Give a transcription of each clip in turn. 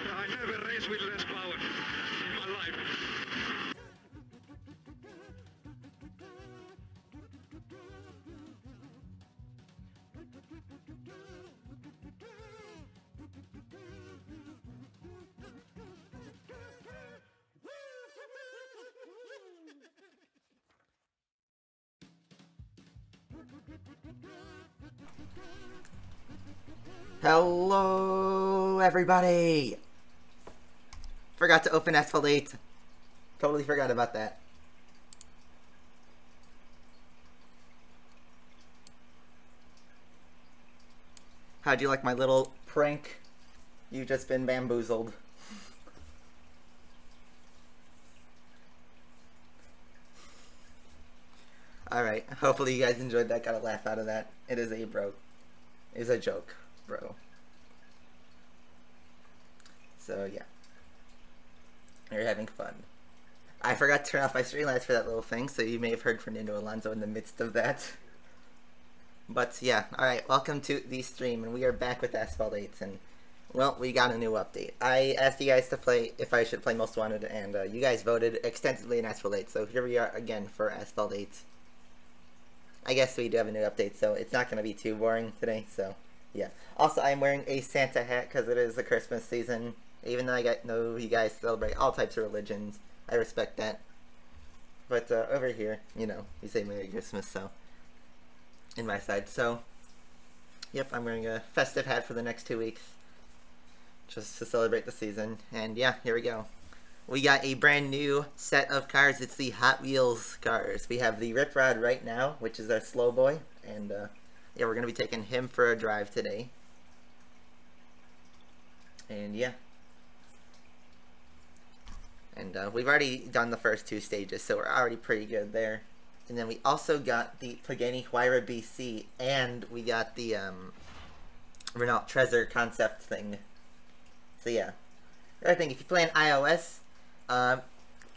I never race with less power in my life. Hello, everybody! Forgot to open Asphalt 8. Totally forgot about that. How'd you like my little prank? You've just been bamboozled. Alright, hopefully you guys enjoyed that, got a laugh out of that. It is a joke, bro. So yeah. You're having fun. I forgot to turn off my Streamlabs for that little thing, so you may have heard Fernando Alonso in the midst of that. But yeah, alright, welcome to the stream, and we are back with Asphalt 8, and well, we got a new update. I asked you guys to play if I should play Most Wanted, and you guys voted extensively in Asphalt 8, so here we are again for Asphalt 8. I guess we do have a new update, so it's not going to be too boring today, so yeah. Also, I'm wearing a Santa hat because it is the Christmas season. Even though I know you guys celebrate all types of religions, I respect that. But over here, you know, we say Merry Christmas, so in my side. So, yep, I'm wearing a festive hat for the next 2 weeks, just to celebrate the season. And yeah, here we go. We got a brand new set of cars. It's the Hot Wheels cars. We have the Rip Rod right now, which is our slow boy, and yeah, we're gonna be taking him for a drive today. And yeah. And we've already done the first 2 stages, so we're already pretty good there. And then we also got the Pagani Huayra BC, and we got the Renault Trezor concept thing. So yeah. The other thing, if you play on iOS,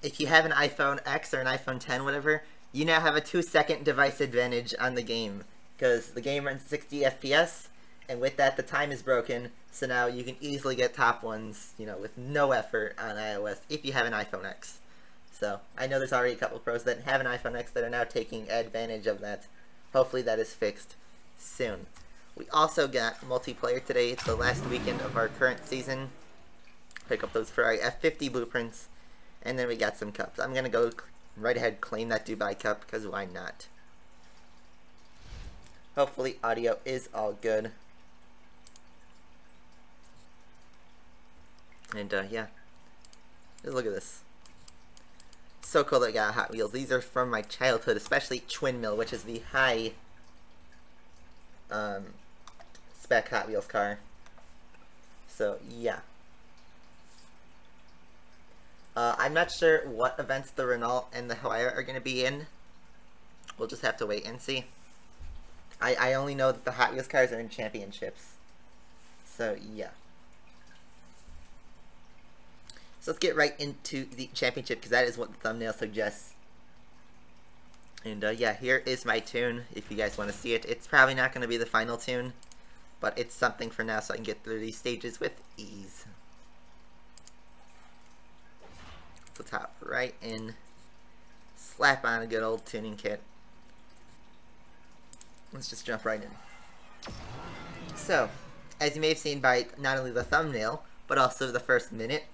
if you have an iPhone X or an iPhone 10, whatever, you now have a 2-second device advantage on the game. Because the game runs 60 FPS, and with that, the time is broken, so now you can easily get top ones, you know, with no effort on iOS if you have an iPhone X. So, I know there's already a couple pros that have an iPhone X that are now taking advantage of that. Hopefully that is fixed soon. We also got multiplayer today. It's the last weekend of our current season. Pick up those Ferrari F50 blueprints, and then we got some cups. I'm going to go right ahead, claim that Dubai Cup, because why not? Hopefully audio is all good. And yeah, just look at this. So cool that I got Hot Wheels. These are from my childhood, especially Twin Mill, which is the high spec Hot Wheels car. So yeah. I'm not sure what events the Renault and the Huayra are going to be in. We'll just have to wait and see. I only know that the Hot Wheels cars are in championships. So yeah. So let's get right into the championship, because that is what the thumbnail suggests. And yeah, here is my tune, if you guys want to see it. It's probably not going to be the final tune, but it's something for now so I can get through these stages with ease. So top right in, slap on a good old tuning kit. Let's just jump right in. So, as you may have seen by not only the thumbnail, but also the first minute,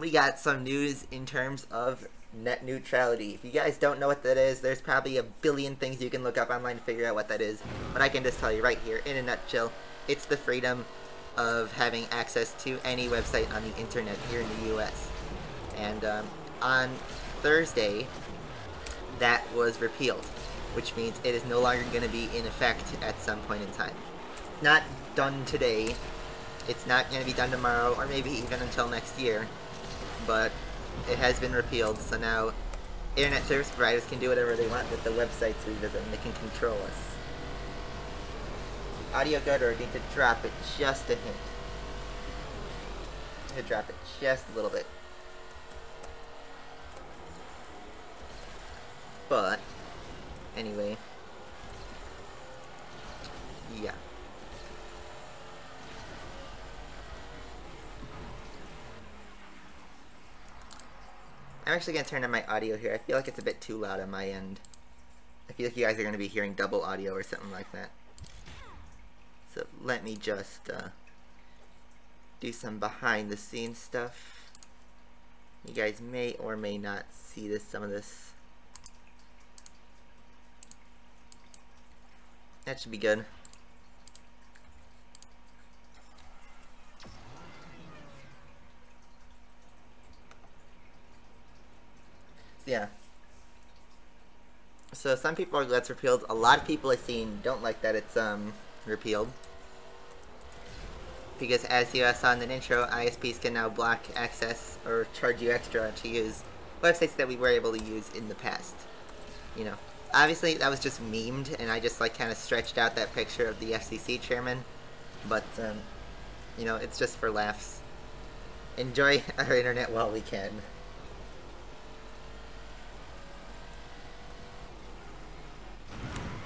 we got some news in terms of net neutrality. If you guys don't know what that is, there's probably a billion things you can look up online to figure out what that is, but I can just tell you right here, in a nutshell, it's the freedom of having access to any website on the internet here in the US. And on Thursday, that was repealed, which means it is no longer going to be in effect at some point in time. It's not done today, it's not going to be done tomorrow, or maybe even until next year, but it has been repealed, so now internet service providers can do whatever they want with the websites we visit, and they can control us. Audio good, or I need to drop it just a hint. I'm going to drop it just a little bit. But, anyway. Yeah. I'm actually going to turn on my audio here. I feel like it's a bit too loud on my end. I feel like you guys are going to be hearing double audio or something like that. So let me just do some behind the scenes stuff. You guys may or may not see this, some of this. That should be good. Yeah. So some people are glad it's repealed. A lot of people I've seen don't like that it's repealed. Because as you saw in the intro, ISPs can now block access or charge you extra to use websites that we were able to use in the past. You know, obviously that was just memed, and I just like kind of stretched out that picture of the FCC chairman. But you know, it's just for laughs. Enjoy our internet while we can.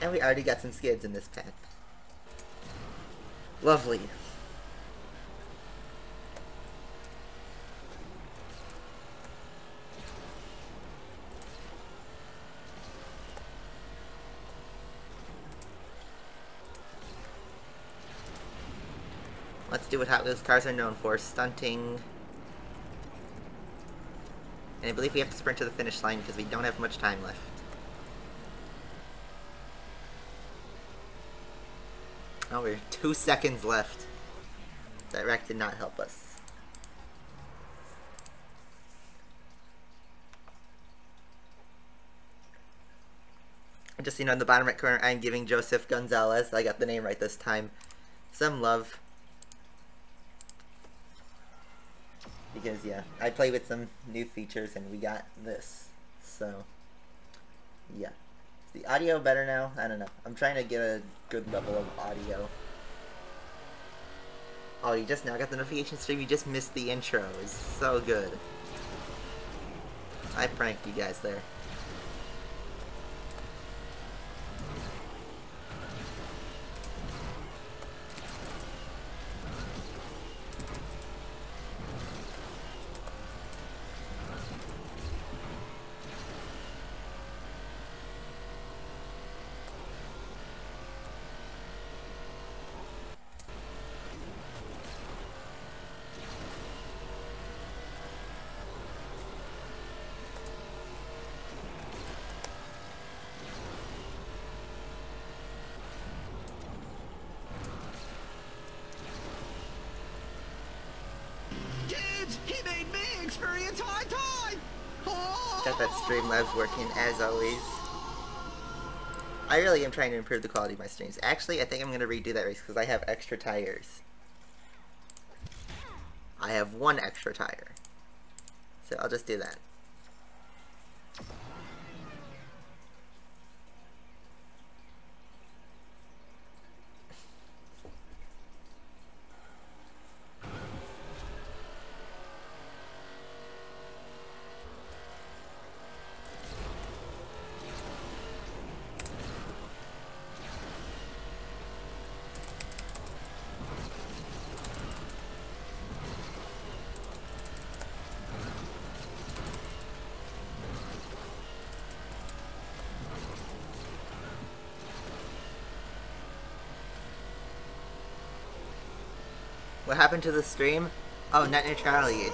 And we already got some skids in this pack. Lovely. Let's do what Hot Wheels cars are known for, stunting. And I believe we have to sprint to the finish line because we don't have much time left. Oh, we're 2 seconds left. That wreck did not help us. Just, you know, in the bottom right corner, I'm giving Joseph Gonzalez, I got the name right this time, some love. Because, yeah, I play with some new features and we got this. So, yeah. Is the audio better now? I don't know. I'm trying to get a good level of audio. Oh, you just now got the notification stream? You just missed the intro. It's so good. I pranked you guys there. He made me experience high time! Oh! Got that Streamlabs working as always. I really am trying to improve the quality of my streams. Actually, I think I'm going to redo that race because I have extra tires. I have 1 extra tire. So I'll just do that. What happened to the stream? Oh, net neutrality. It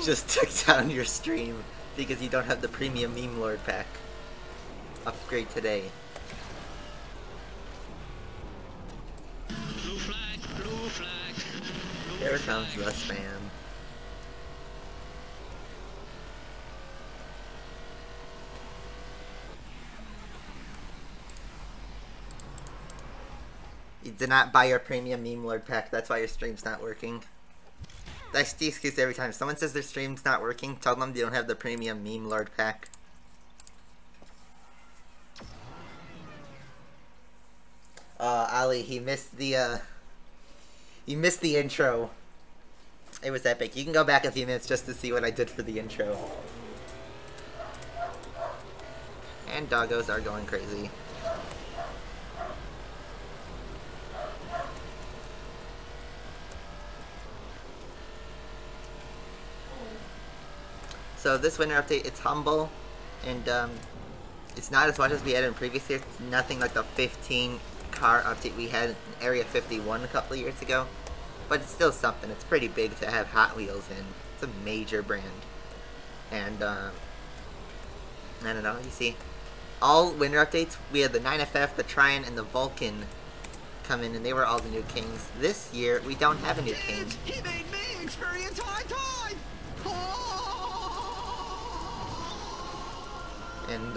just took down your stream because you don't have the premium meme lord pack. Upgrade today. Here comes the spam. You did not buy your premium meme lord pack, that's why your stream's not working. That's the excuse every time. Someone says their stream's not working, tell them they don't have the premium meme lord pack. Ali, he missed the intro. It was epic. You can go back a few minutes just to see what I did for the intro. And doggos are going crazy. So this winter update, it's humble, and it's not as much as we had in previous years. It's nothing like the 15 car update we had in Area 51 a couple of years ago. But it's still something. It's pretty big to have Hot Wheels in. It's a major brand. And, I don't know, you see. All winter updates, we had the 9FF, the Tryon, and the Vulcan come in, and they were all the new kings. This year, we don't have a new king. He made me experience high time! And,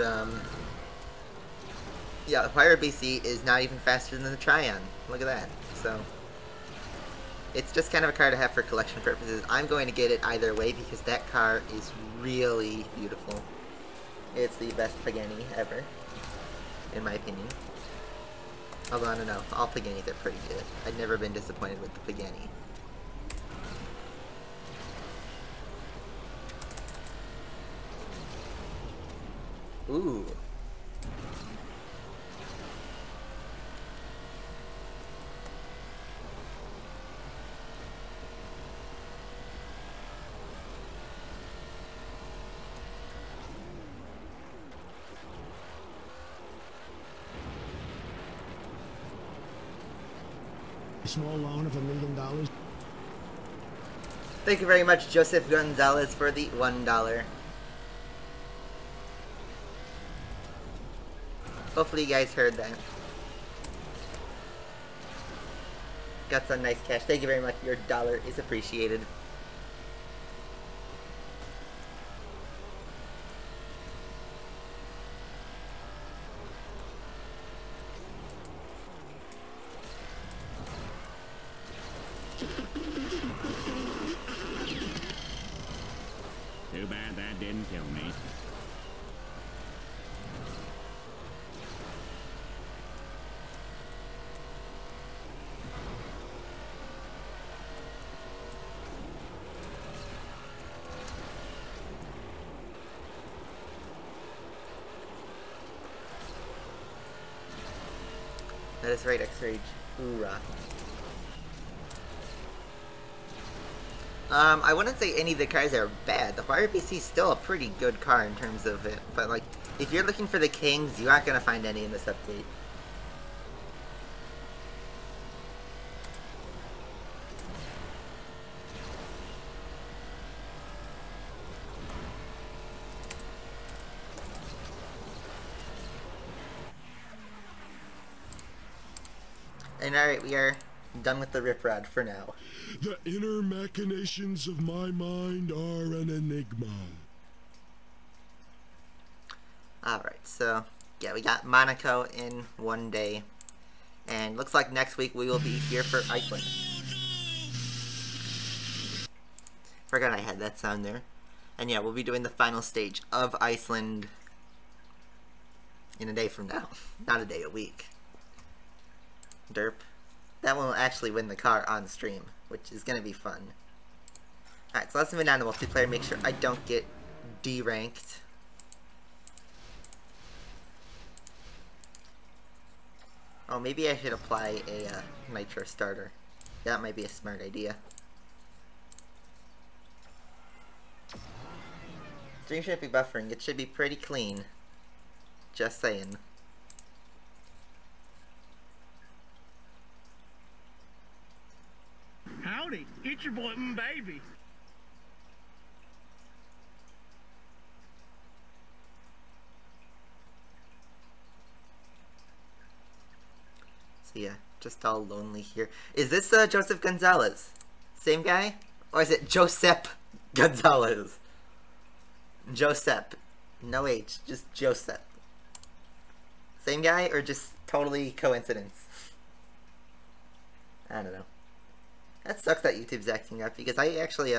yeah, the Pirate BC is not even faster than the Tryon. Look at that. So, it's just kind of a car to have for collection purposes. I'm going to get it either way because that car is really beautiful. It's the best Pagani ever, in my opinion. Although, I don't know, all Paganis are pretty good. I've never been disappointed with the Pagani. Ooh. A small loan of $1 million. Thank you very much, Joseph Gonzalez, for the $1. Hopefully you guys heard that. Got some nice cash. Thank you very much. Your dollar is appreciated. Too bad that didn't kill me. That is right, X-Rage. Hoorah. I wouldn't say any of the cars are bad. The Fire BC is still a pretty good car in terms of it, but like, if you're looking for the kings, you aren't gonna find any in this update. And alright, we are done with the rip rod for now. The inner machinations of my mind are an enigma. Alright, so, yeah, we got Monaco in one day. And looks like next week we will be here for Iceland. Forgot I had that sound there. And yeah, we'll be doing the final stage of Iceland in a day from now. Not a day, a week. Derp. That one will actually win the car on stream, which is going to be fun. Alright, so let's move on to multiplayer, make sure I don't get D-ranked. Oh, maybe I should apply a nitro starter. That might be a smart idea. Stream shouldn't be buffering, it should be pretty clean. Just saying. Howdy, it's your boy, baby. So yeah, just all lonely here. Is this Joseph Gonzalez? Same guy? Or is it Josep Gonzalez? Josep. No H, just Josep. Same guy or just totally coincidence? I don't know. That sucks that YouTube's acting up because I actually,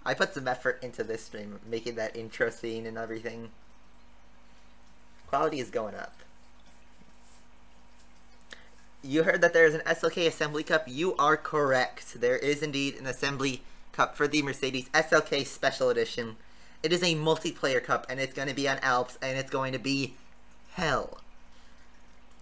I put some effort into this stream, making that intro scene and everything. Quality is going up. You heard that there is an SLK Assembly Cup. You are correct. There is indeed an Assembly Cup for the Mercedes SLK Special Edition. It is a multiplayer cup, and it's going to be on Alps, and it's going to be hell.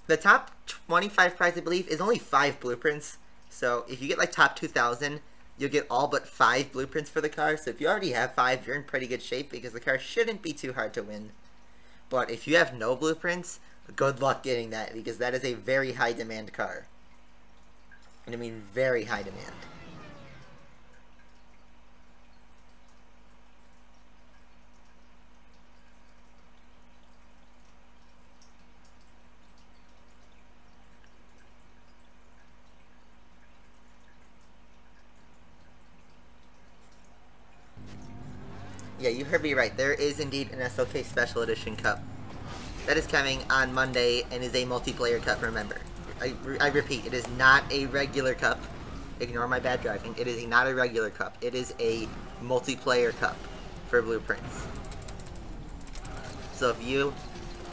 The top 25 prize, I believe, is only 5 blueprints. So if you get like top 2,000, you'll get all but 5 blueprints for the car. So if you already have 5, you're in pretty good shape because the car shouldn't be too hard to win. But if you have no blueprints, good luck getting that because that is a very high demand car. And I mean very high demand. Yeah, you heard me right. There is indeed an SLK Special Edition Cup. That is coming on Monday and is a multiplayer cup, remember. I repeat, it is not a regular cup. Ignore my bad driving. It is not a regular cup. It is a multiplayer cup for blueprints. So if you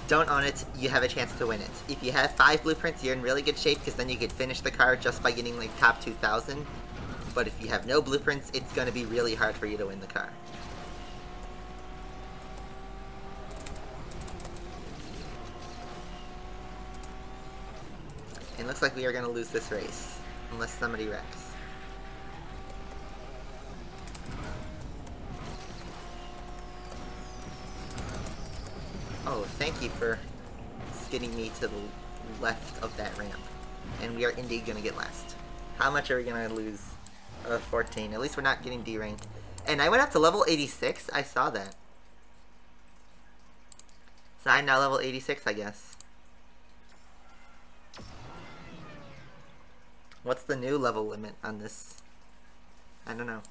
don't own it, you have a chance to win it. If you have 5 blueprints, you're in really good shape because then you could finish the car just by getting like top 2,000. But if you have no blueprints, it's going to be really hard for you to win the car. It looks like we are going to lose this race, unless somebody wrecks. Oh, thank you for skidding me to the left of that ramp. And we are indeed going to get last. How much are we going to lose? 14. At least we're not getting D-ranked. And I went up to level 86. I saw that. So I'm now level 86, I guess. What's the new level limit on this? I don't know.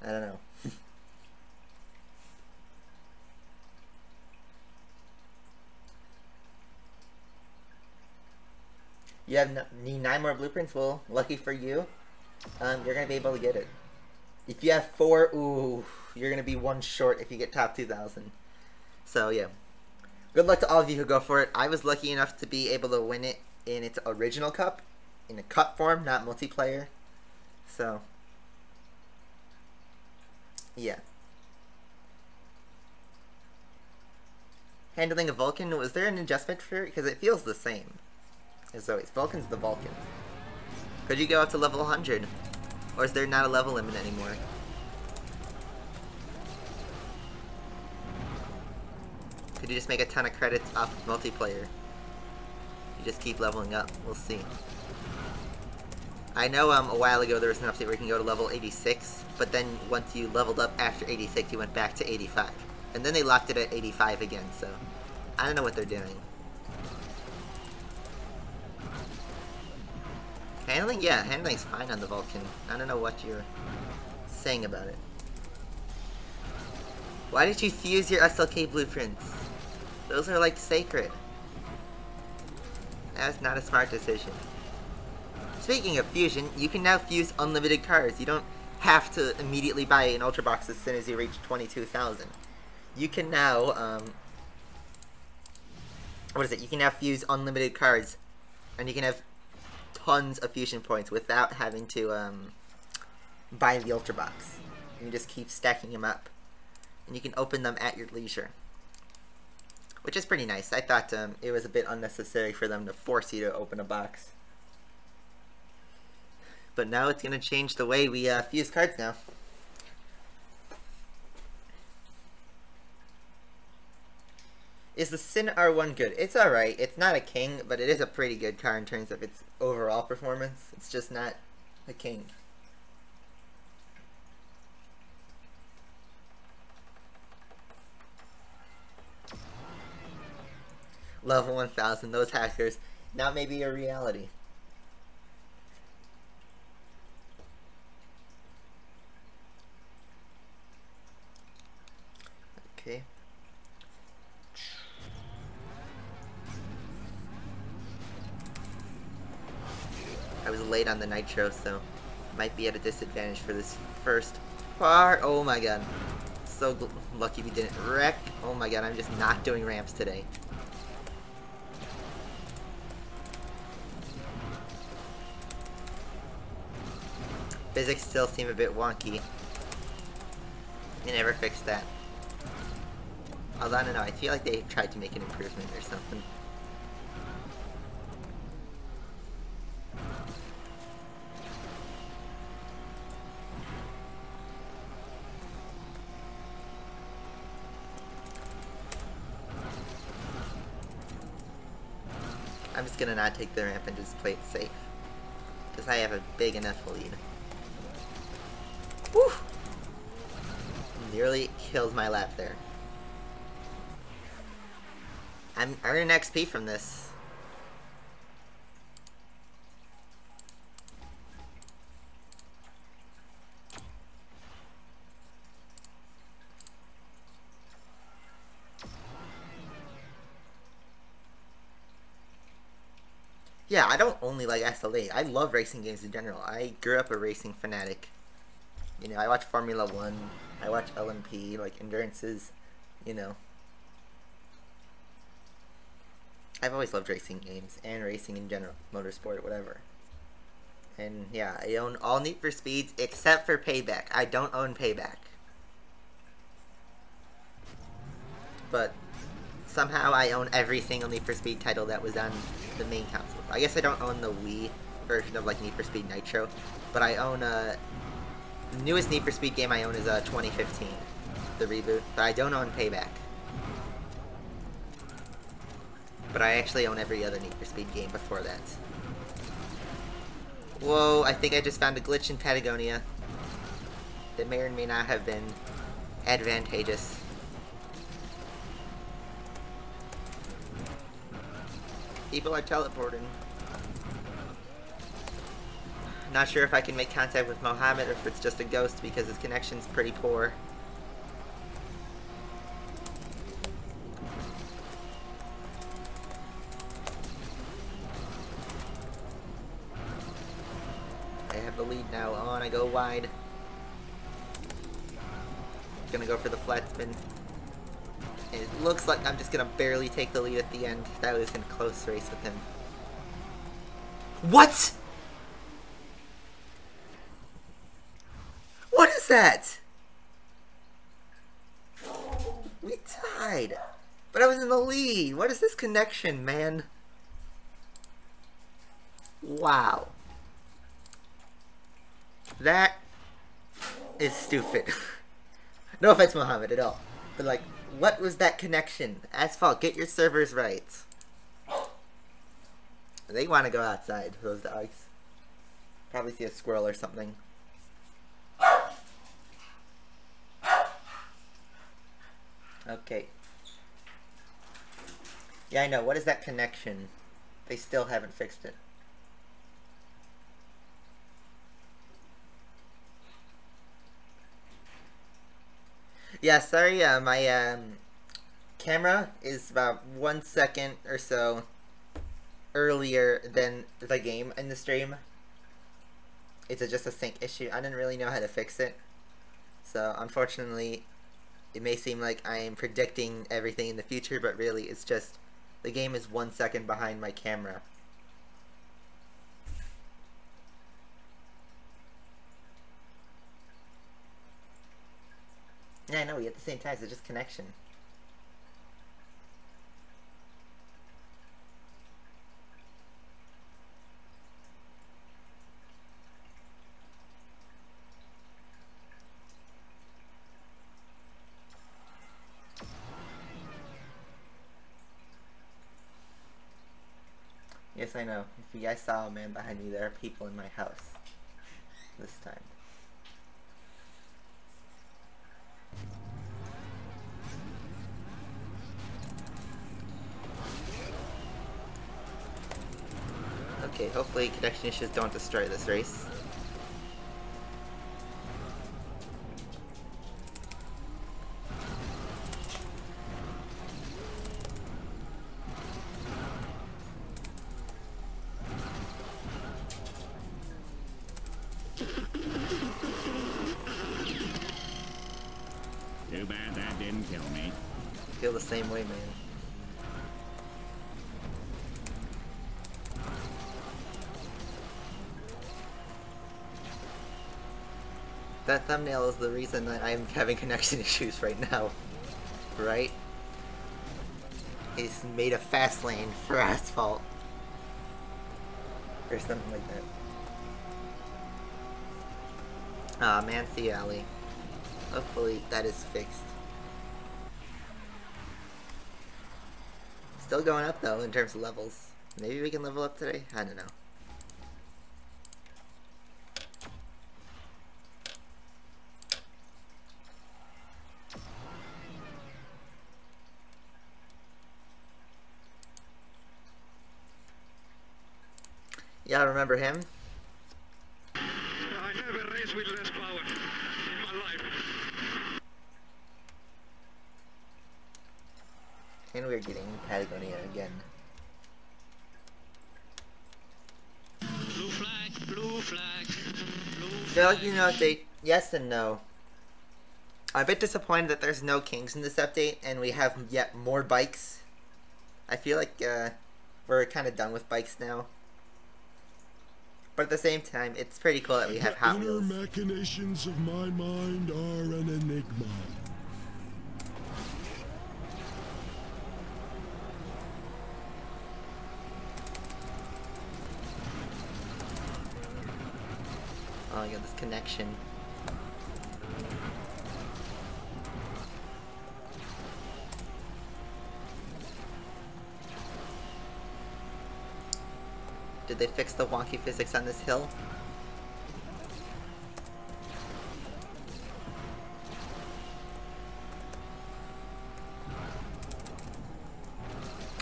I don't know. You have need 9 more blueprints? Well, lucky for you, you're going to be able to get it. If you have 4, ooh, you're going to be 1 short if you get top 2,000. So, yeah. Good luck to all of you who go for it. I was lucky enough to be able to win it in its original cup, in a cup form, not multiplayer. So, yeah. Handling a Vulcan, was there an adjustment for it? Because it feels the same. As always, Vulcan's the Vulcan. Could you go up to level 100? Or is there not a level limit anymore? Could you just make a ton of credits off of multiplayer? You just keep leveling up. We'll see. I know a while ago there was an update where you can go to level 86, but then once you leveled up after 86, you went back to 85. And then they locked it at 85 again, so I don't know what they're doing. Handling? Yeah, handling's fine on the Vulcan. I don't know what you're saying about it. Why did you fuse your SLK blueprints? Those are like sacred. That's not a smart decision. Speaking of fusion, you can now fuse unlimited cars. You don't have to immediately buy an Ultra Box as soon as you reach 22,000. You can now, what is it? You can now fuse unlimited cars, and you can have tons of fusion points without having to buy the Ultra Box. You can just keep stacking them up, and you can open them at your leisure, which is pretty nice. I thought it was a bit unnecessary for them to force you to open a box. But now it's going to change the way we fuse cards now. Is the Sin R1 good? It's alright. It's not a king, but it is a pretty good car in terms of its overall performance. It's just not a king. Level 1000, those hackers. Now maybe a reality. late on the nitro, so might be at a disadvantage for this first part. Oh my god. So lucky we didn't wreck. Oh my god, I'm just not doing ramps today. Physics still seem a bit wonky. They never fixed that. Although, I don't know, I feel like they tried to make an improvement or something. I'm just gonna not take the ramp and just play it safe. Because I have a big enough lead. Whew! Nearly killed my lap there. I'm earning XP from this. Yeah, I don't only like SLA. I love racing games in general. I grew up a racing fanatic. You know, I watch Formula 1, I watch LMP, like endurances, you know. I've always loved racing games, and racing in general, motorsport, whatever. And yeah, I own all Need for Speeds except for Payback. I don't own Payback. But somehow I own every single Need for Speed title that was on the main console. I guess I don't own the Wii version of like Need for Speed Nitro, but I own the newest Need for Speed game I own is 2015, the reboot, but I don't own Payback. But I actually own every other Need for Speed game before that. Whoa, I think I just found a glitch in Patagonia that may or may not have been advantageous. People are teleporting. Not sure if I can make contact with Mohammed or if it's just a ghost because his connection's pretty poor. I have the lead now. On, I go wide. Gonna go for the flat spin. And it looks like I'm just gonna barely take the lead at the end. That was in a close race with him. What?! What is that? We tied. But I was in the lead. What is this connection, man? Wow. That is stupid. No offense, Mohammed, at all. But like, what was that connection? Asphalt, get your servers right. They want to go outside, those dogs. Probably see a squirrel or something. Okay. Yeah, I know. What is that connection? They still haven't fixed it. Yeah, sorry, my camera is about 1 second or so earlier than the game in the stream. It's just a sync issue. I didn't really know how to fix it. So, unfortunately, it may seem like I am predicting everything in the future, but really it's just the game is 1 second behind my camera. Yeah, I know, at the same time, it's just connection. Yes, I know. If you guys saw a man behind me, there are people in my house. This time. Okay, hopefully connection issues don't destroy this race. feel the same way, man. That thumbnail is the reason that I'm having connection issues right now. Right? He's made a fast lane for Asphalt. Or something like that. Aw, man, see alley. Hopefully that is fixed. Still going up though in terms of levels. Maybe we can level up today? I don't know. Y'all remember him? I never raced with less power in my life. And we're getting Patagonia again. Blue flag, blue flag, blue So, flag. you know, update, yes and no. I'm a bit disappointed that there's no kings in this update, and we have yet more bikes. I feel like we're kind of done with bikes now. But at the same time, it's pretty cool that we have Hot The Wheels. inner machinations of my mind are an enigma. Oh, I got this connection. Did they fix the wonky physics on this hill?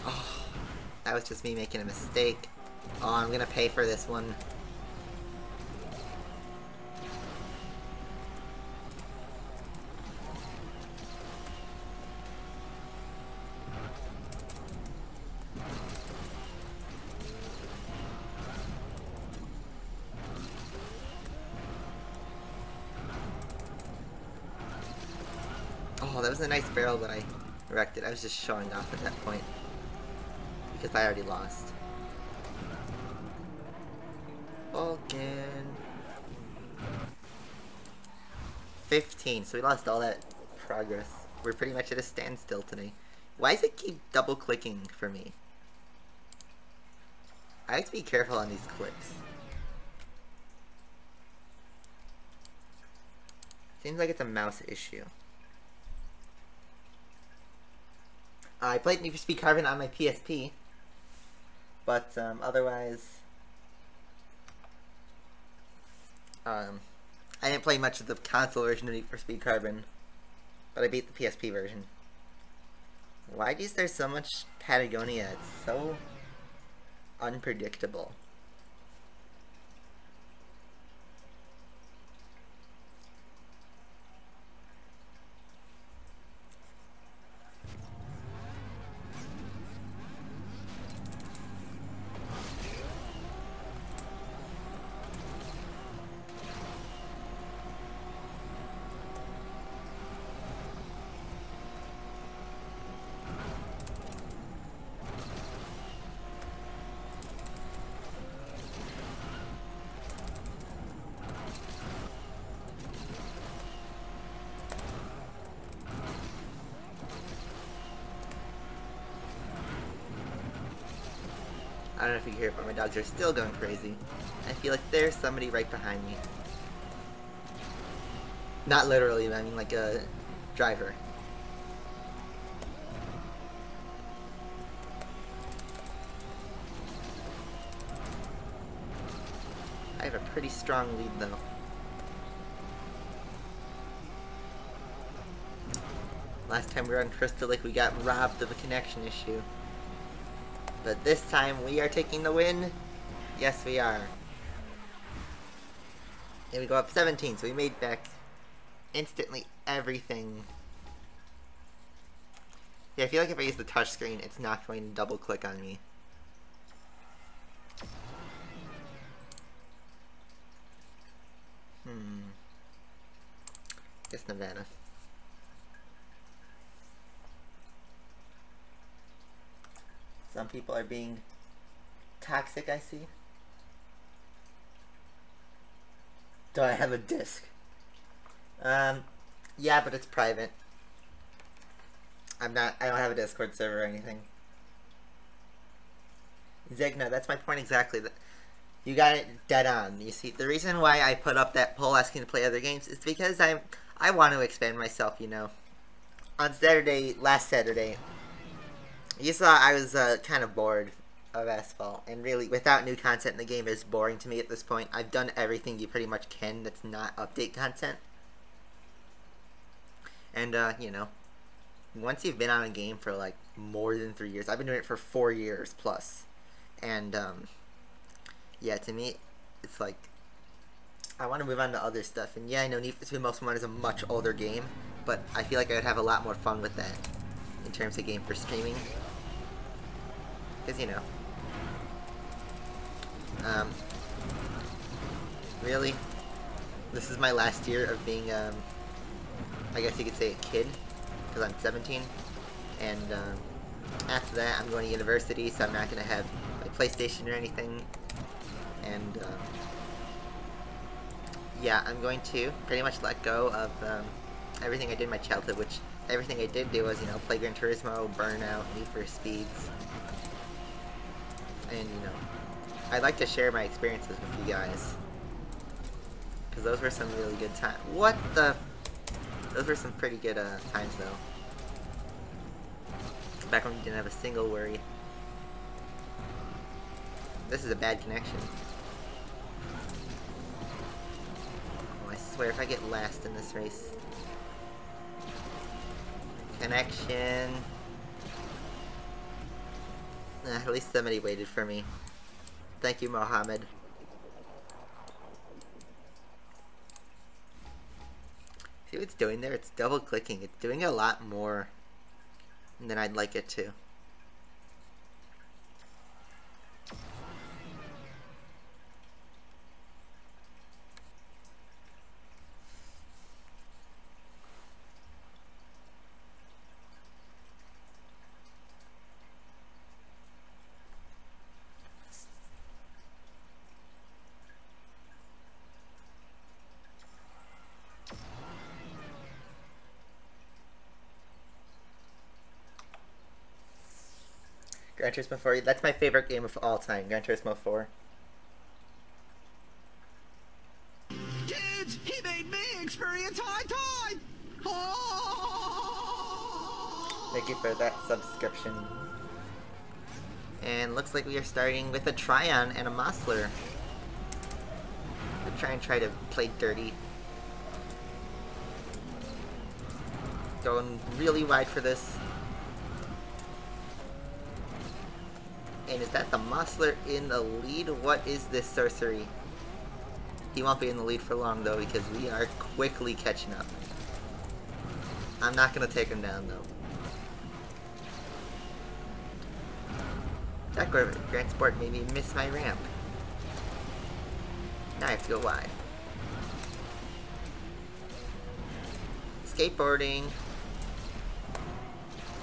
Oh, that was just me making a mistake. Oh, I'm gonna pay for this one. Oh, that was a nice barrel, but I wrecked it. I was just showing off at that point. Because I already lost. Vulcan. 15, so we lost all that progress. We're pretty much at a standstill today. Why does it keep double clicking for me? I have to be careful on these clicks. Seems like it's a mouse issue. I played Need for Speed Carbon on my PSP, but otherwise, I didn't play much of the console version of Need for Speed Carbon, but I beat the PSP version. Why is there so much Patagonia? It's so unpredictable. I don't know if you can hear it, but my dogs are still going crazy. I feel like there's somebody right behind me. Not literally, but I mean like a driver. I have a pretty strong lead though. Last time we were on Crystal Lake, we got robbed of a connection issue. But this time, we are taking the win. Yes, we are. And we go up 17, so we made back instantly everything. Yeah, I feel like if I use the touchscreen, it's not going to double click on me. Guess Nevada. Some people are being toxic, I see. Do I have a disc? Yeah, but it's private. I don't have a Discord server or anything. Zegna, that's my point exactly. You got it dead on. You see, the reason why I put up that poll asking to play other games is because I want to expand myself, you know. On last Saturday, you saw I was kind of bored of Asphalt, and really, without new content in the game, it's boring to me at this point. I've done everything you pretty much can that's not update content. And, you know, once you've been on a game for, like, more than 3 years, I've been doing it for 4 years plus, and, yeah, to me, it's like, I want to move on to other stuff, and yeah, I know Need for Speed Most Wanted is a much older game, but I feel like I would have a lot more fun with that, in terms of game for streaming, because, you know, really, this is my last year of being, I guess you could say a kid, because I'm 17, and, after that, I'm going to university, so I'm not going to have my PlayStation or anything, and, yeah, I'm going to pretty much let go of, everything I did in my childhood, which everything I did do was, you know, play Gran Turismo, Burnout, Need for Speeds, and, you know, I'd like to share my experiences with you guys, because those were some really good times. What the? Those were some pretty good, times, though. Back when you didn't have a single worry. This is a bad connection. Oh, I swear if I get last in this race. Connection. At least somebody waited for me. Thank you, Mohammed. See what it's doing there? It's double clicking. It's doing a lot more than I'd like it to. Gran Turismo 4, that's my favorite game of all time, Gran Turismo 4. Kids, he made me experience high time! Oh! Thank you for that subscription. And looks like we are starting with a Tryon and a Mossler. We'll try to play dirty. Going really wide for this. And is that the Mossler in the lead? What is this sorcery? He won't be in the lead for long though, because we are quickly catching up. I'm not going to take him down though. That Grand Sport made me miss my ramp. Now I have to go wide. Skateboarding.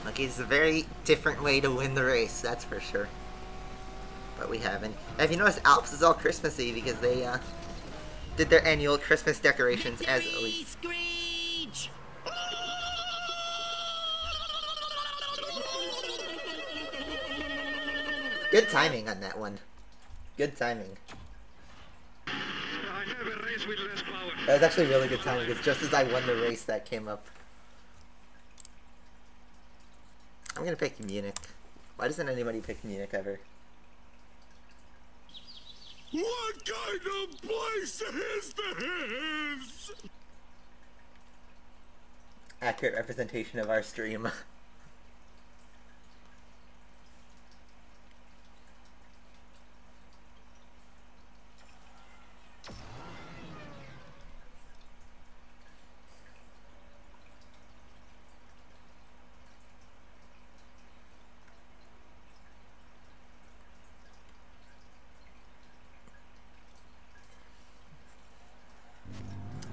Okay, it's a very different way to win the race, that's for sure. But we haven't. Have you noticed Alps is all Christmassy because they did their annual Christmas decorations as always. Screech! Good timing on that one. Good timing. I never race with less power. That was actually really good timing because just as I won the race that came up. I'm gonna pick Munich. Why doesn't anybody pick Munich ever? What kind of place is this? Accurate representation of our stream.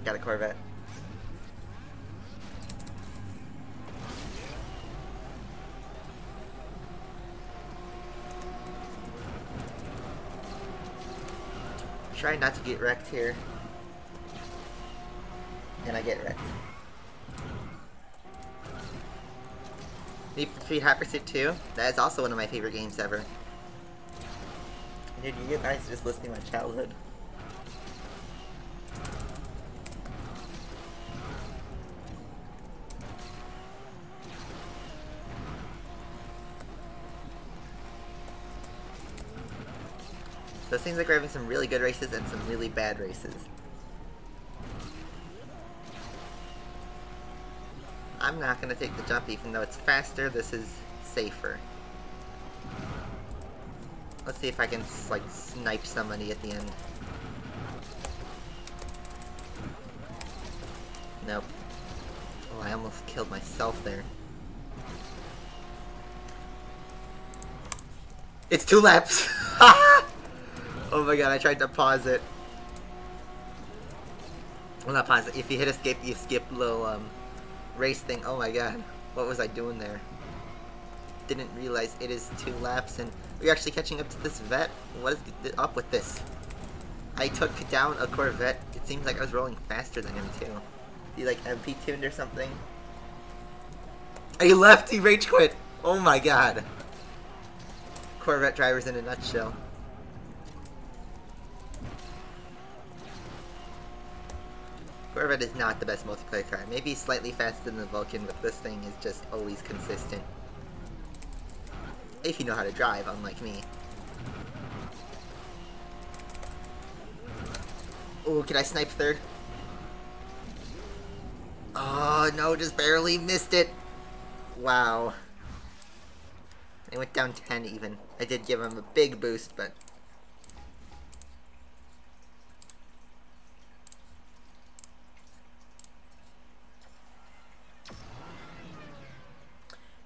Got a Corvette. try not to get wrecked here. And I get wrecked. Need for Speed Hot Pursuit 2? That is also one of my favorite games ever. Dude, you guys just listening to my childhood. So it seems like we're having some really good races and some really bad races. I'm not going to take the jump even though it's faster, this is safer. Let's see if I can like snipe somebody at the end. Nope. Oh, I almost killed myself there. It's 2 laps! Oh my god, I tried to pause it. Well, not pause it. If you hit escape, you skip little race thing. Oh my god, what was I doing there? Didn't realize it is 2 laps, and we're actually catching up to this vet. What is up with this? I took down a Corvette. It seems like I was rolling faster than him too. He like MP tuned or something. He left. He rage quit. Oh my god. Corvette drivers in a nutshell. Corvette is not the best multiplayer car. Maybe slightly faster than the Vulcan, but this thing is just always consistent. If you know how to drive, unlike me. Oh, can I snipe third? Oh, no, just barely missed it. Wow. I went down 10 even. I did give him a big boost, but...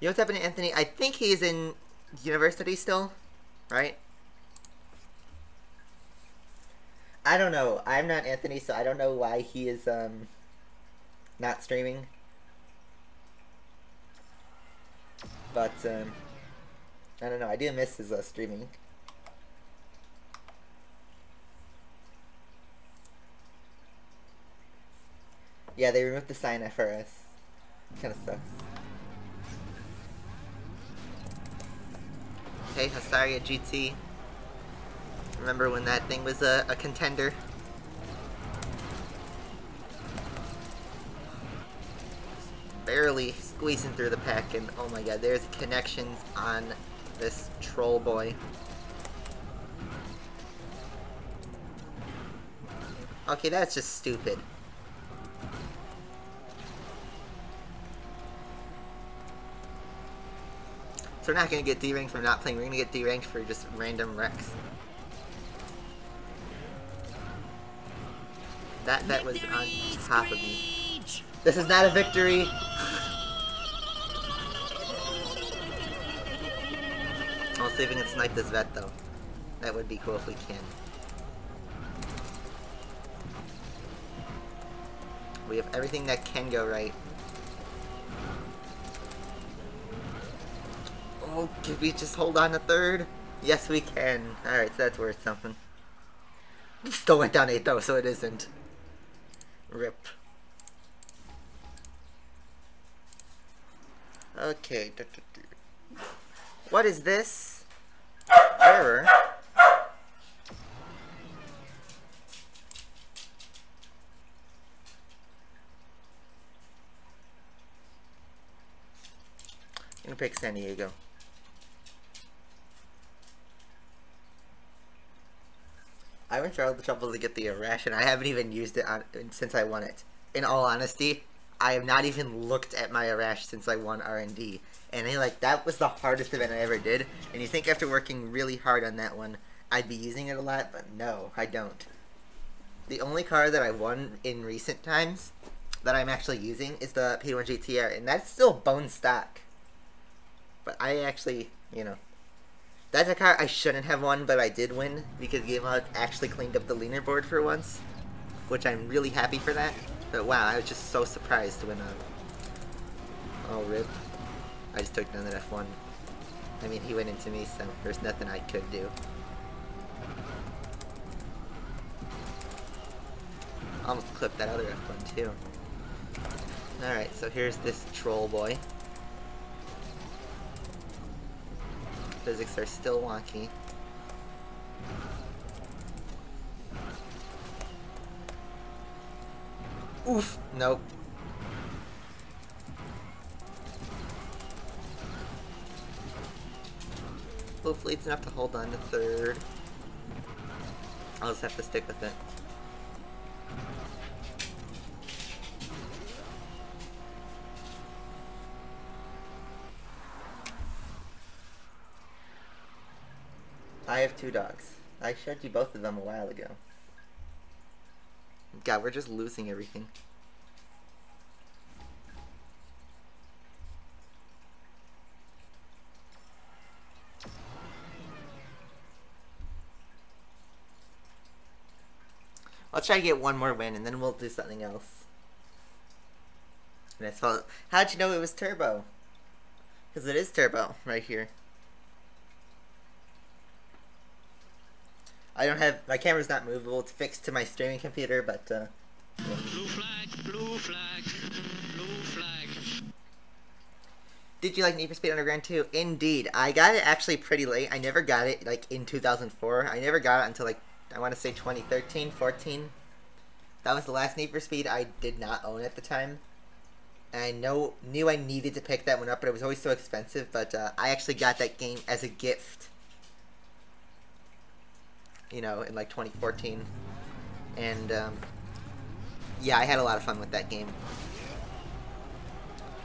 You know what's happening to Anthony? I think he's in university still, right? I don't know. I'm not Anthony, so I don't know why he is not streaming. But I don't know. I do miss his streaming. Yeah, they removed the sign FRS. Kind of sucks. Hey, Hasaria GT. Remember when that thing was a contender? Barely squeezing through the pack, and oh my god, there's connections on this troll boy. Okay, that's just stupid. So we're not going to get D-ranked for not playing, we're going to get D-ranked for just random wrecks. That was on top of me. This is not a victory! I'll see if we can snipe this vet though. That would be cool if we can. We have everything that can go right. Oh, can we just hold on to third? Yes, we can. Alright, so that's worth something. Still went down 8 though, so it isn't. RIP. Okay. What is this? Error. I'm gonna pick San Diego. I went through all the trouble to get the Arash, and I haven't even used it since I won it. In all honesty, I have not even looked at my Arash since I won R&D. And that was the hardest event I ever did. And you think after working really hard on that one, I'd be using it a lot, but no, I don't. The only car that I won in recent times that I'm actually using is the P1 GTR, and that's still bone stock. But I actually, you know, that's a car I shouldn't have won, but I did win, because Gameloft actually cleaned up the leaderboard for once, which I'm really happy for that. But wow, I was just so surprised when, oh rip, I just took down that F1. I mean, he went into me, so there's nothing I could do. Almost clipped that other F1 too. Alright, so here's this troll boy. Physics are still wonky. Oof! Nope. Hopefully it's enough to hold on to third. I'll just have to stick with it. I have 2 dogs. I showed you both of them a while ago. God, we're just losing everything. I'll try to get one more win and then we'll do something else. And Asphalt, how'd you know it was turbo? Because it is turbo right here. I don't have, my camera's not movable, it's fixed to my streaming computer, but yeah. Blue flag, blue flag, blue flag. Did you like Need for Speed Underground 2? Indeed. I got it actually pretty late. I never got it like in 2004. I never got it until like, I want to say 2013, 14. That was the last Need for Speed I did not own at the time. And I knew I needed to pick that one up, but it was always so expensive. But I actually got that game as a gift. You know, in like 2014. And yeah, I had a lot of fun with that game.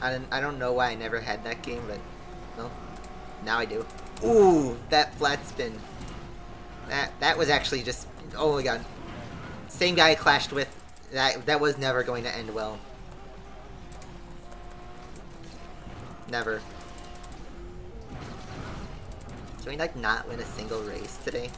I don't know why I never had that game, but well, now I do. Ooh, that flat spin. That was actually just, oh my god. Same guy I clashed with. That was never going to end well. Never. Can we like not win a single race today?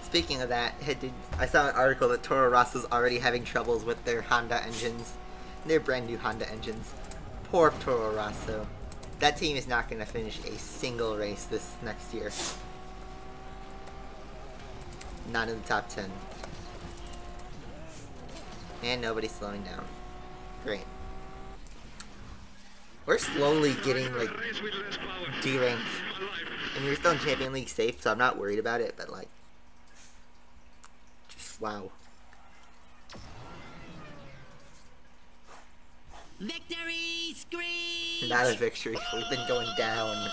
Speaking of that, I saw an article that Toro Rosso's already having troubles with their Honda engines. Their brand new Honda engines. Poor Toro Rosso. That team is not going to finish a single race this next year. Not in the top 10. And nobody's slowing down. Great. We're slowly getting, like, D-ranked. I mean, we're still in Champion League safe, so I'm not worried about it, but, like, just, wow. Victory scream! Not a victory. We've been going down.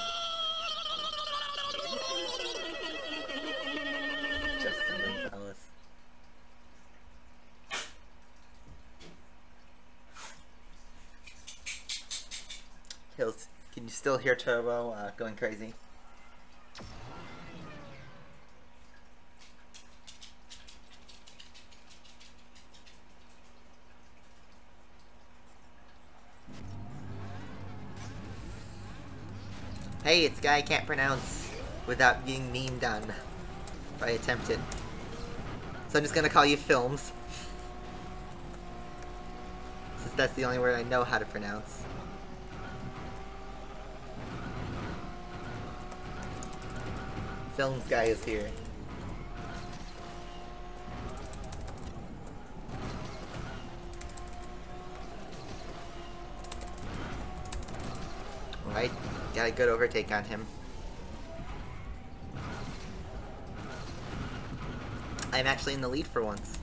Justin Gonzalez. Kills. Can you still hear Turbo going crazy? Hey, it's a guy I can't pronounce without being memed on if I attempt it. So I'm just gonna call you Films. Since that's the only word I know how to pronounce. Films guy is here. Alright, got a good overtake on him. I'm actually in the lead for once.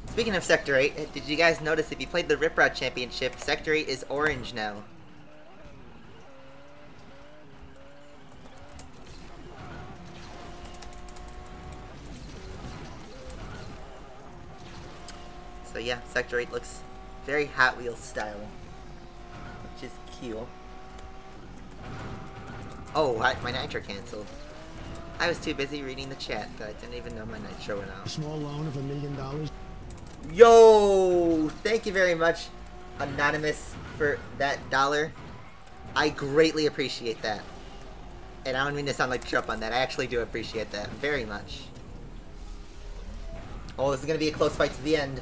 Speaking of Sector 8, did you guys notice if you played the Rip Rod Championship, Sector 8 is orange now? So yeah, Sector 8 looks very Hot Wheels style, which is cool. Oh, my nitro canceled. I was too busy reading the chat that I didn't even know my nitro went out. Small loan of $1 million. Yo! Thank you very much, Anonymous, for that $1. I greatly appreciate that. And I don't mean to sound like Trump on that. I actually do appreciate that very much. Oh, this is gonna be a close fight to the end.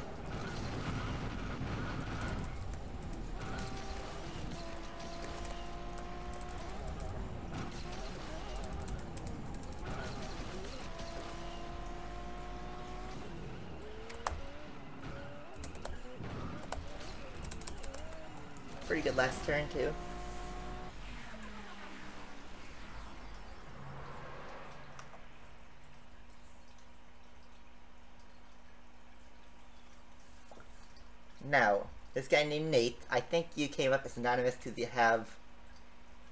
Pretty good last turn, too. Now, this guy named Nate, I think you came up as anonymous because you have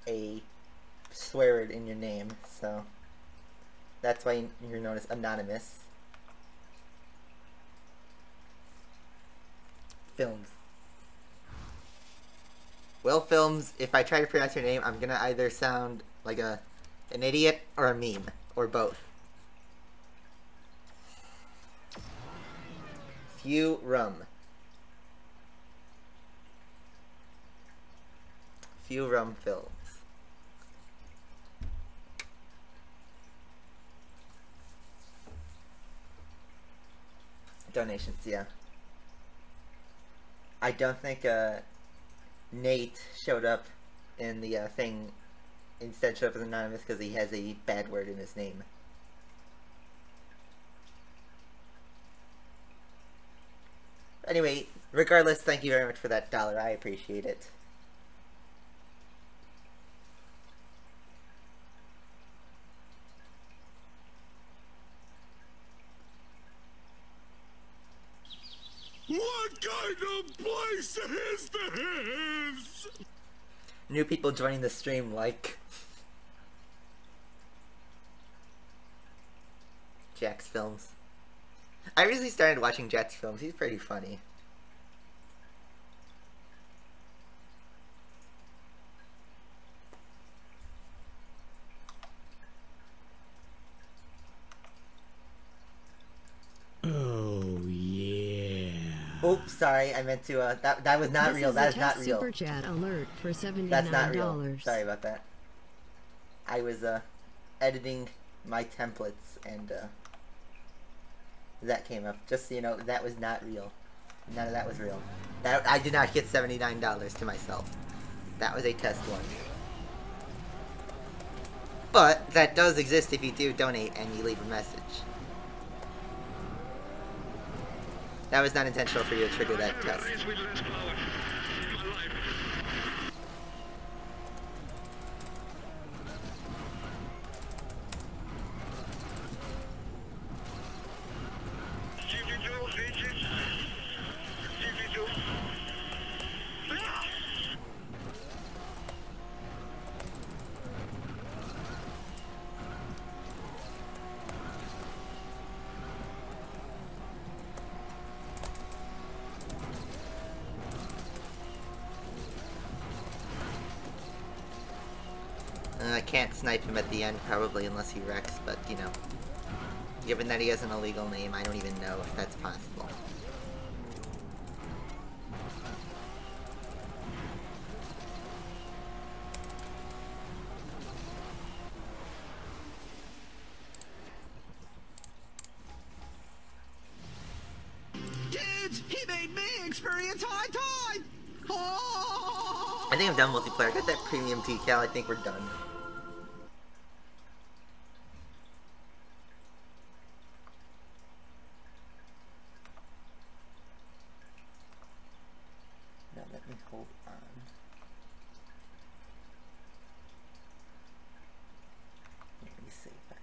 a swear word in your name, so that's why you're known as anonymous. Films. Will Films, if I try to pronounce your name, I'm gonna either sound like an idiot or a meme, or both. Few Rum. Few Rum Films. Donations, yeah. I don't think, Nate showed up in the thing, instead showed up as anonymous because he has a bad word in his name. Anyway, regardless, thank you very much for that $1. I appreciate it. What kind of place is this? New people joining the stream like Jack's Films. I recently started watching Jack's Films. He's pretty funny. Oh, yeah. Oops, sorry. I meant to, that was not real. That is not real. Super chat alert for $79. That's not real. Sorry about that. I was, editing my templates and, that came up. Just so you know, that was not real. None of that was real. I did not get $79 to myself. That was a test one. But that does exist if you do donate and you leave a message. That was not intentional for you to trigger that test. I can't snipe him at the end, probably, unless he wrecks, but, you know. Given that he has an illegal name, I don't even know if that's possible. Kids, he made me experience high tide! Oh! I think I'm done multiplayer. I got that premium decal. I think we're done. Now let me hold on. Let me save that.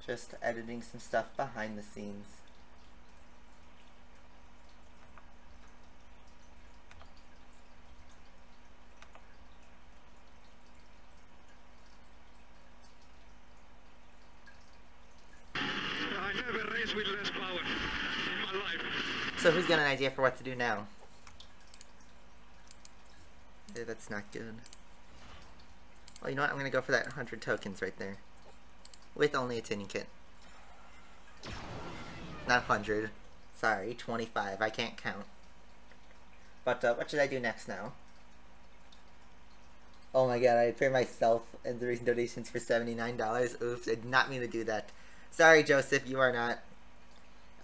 Just editing some stuff behind the scenes. I never raced with less power in my life. So who's got an idea for what to do now? Yeah, that's not good. Well, you know what? I'm gonna go for that 100 tokens right there. with only a tuning kit. Not 100. Sorry, 25. I can't count. But what should I do next now? Oh my god, I paid myself and the recent donations for $79. Oops, I did not mean to do that. Sorry, Joseph, you are not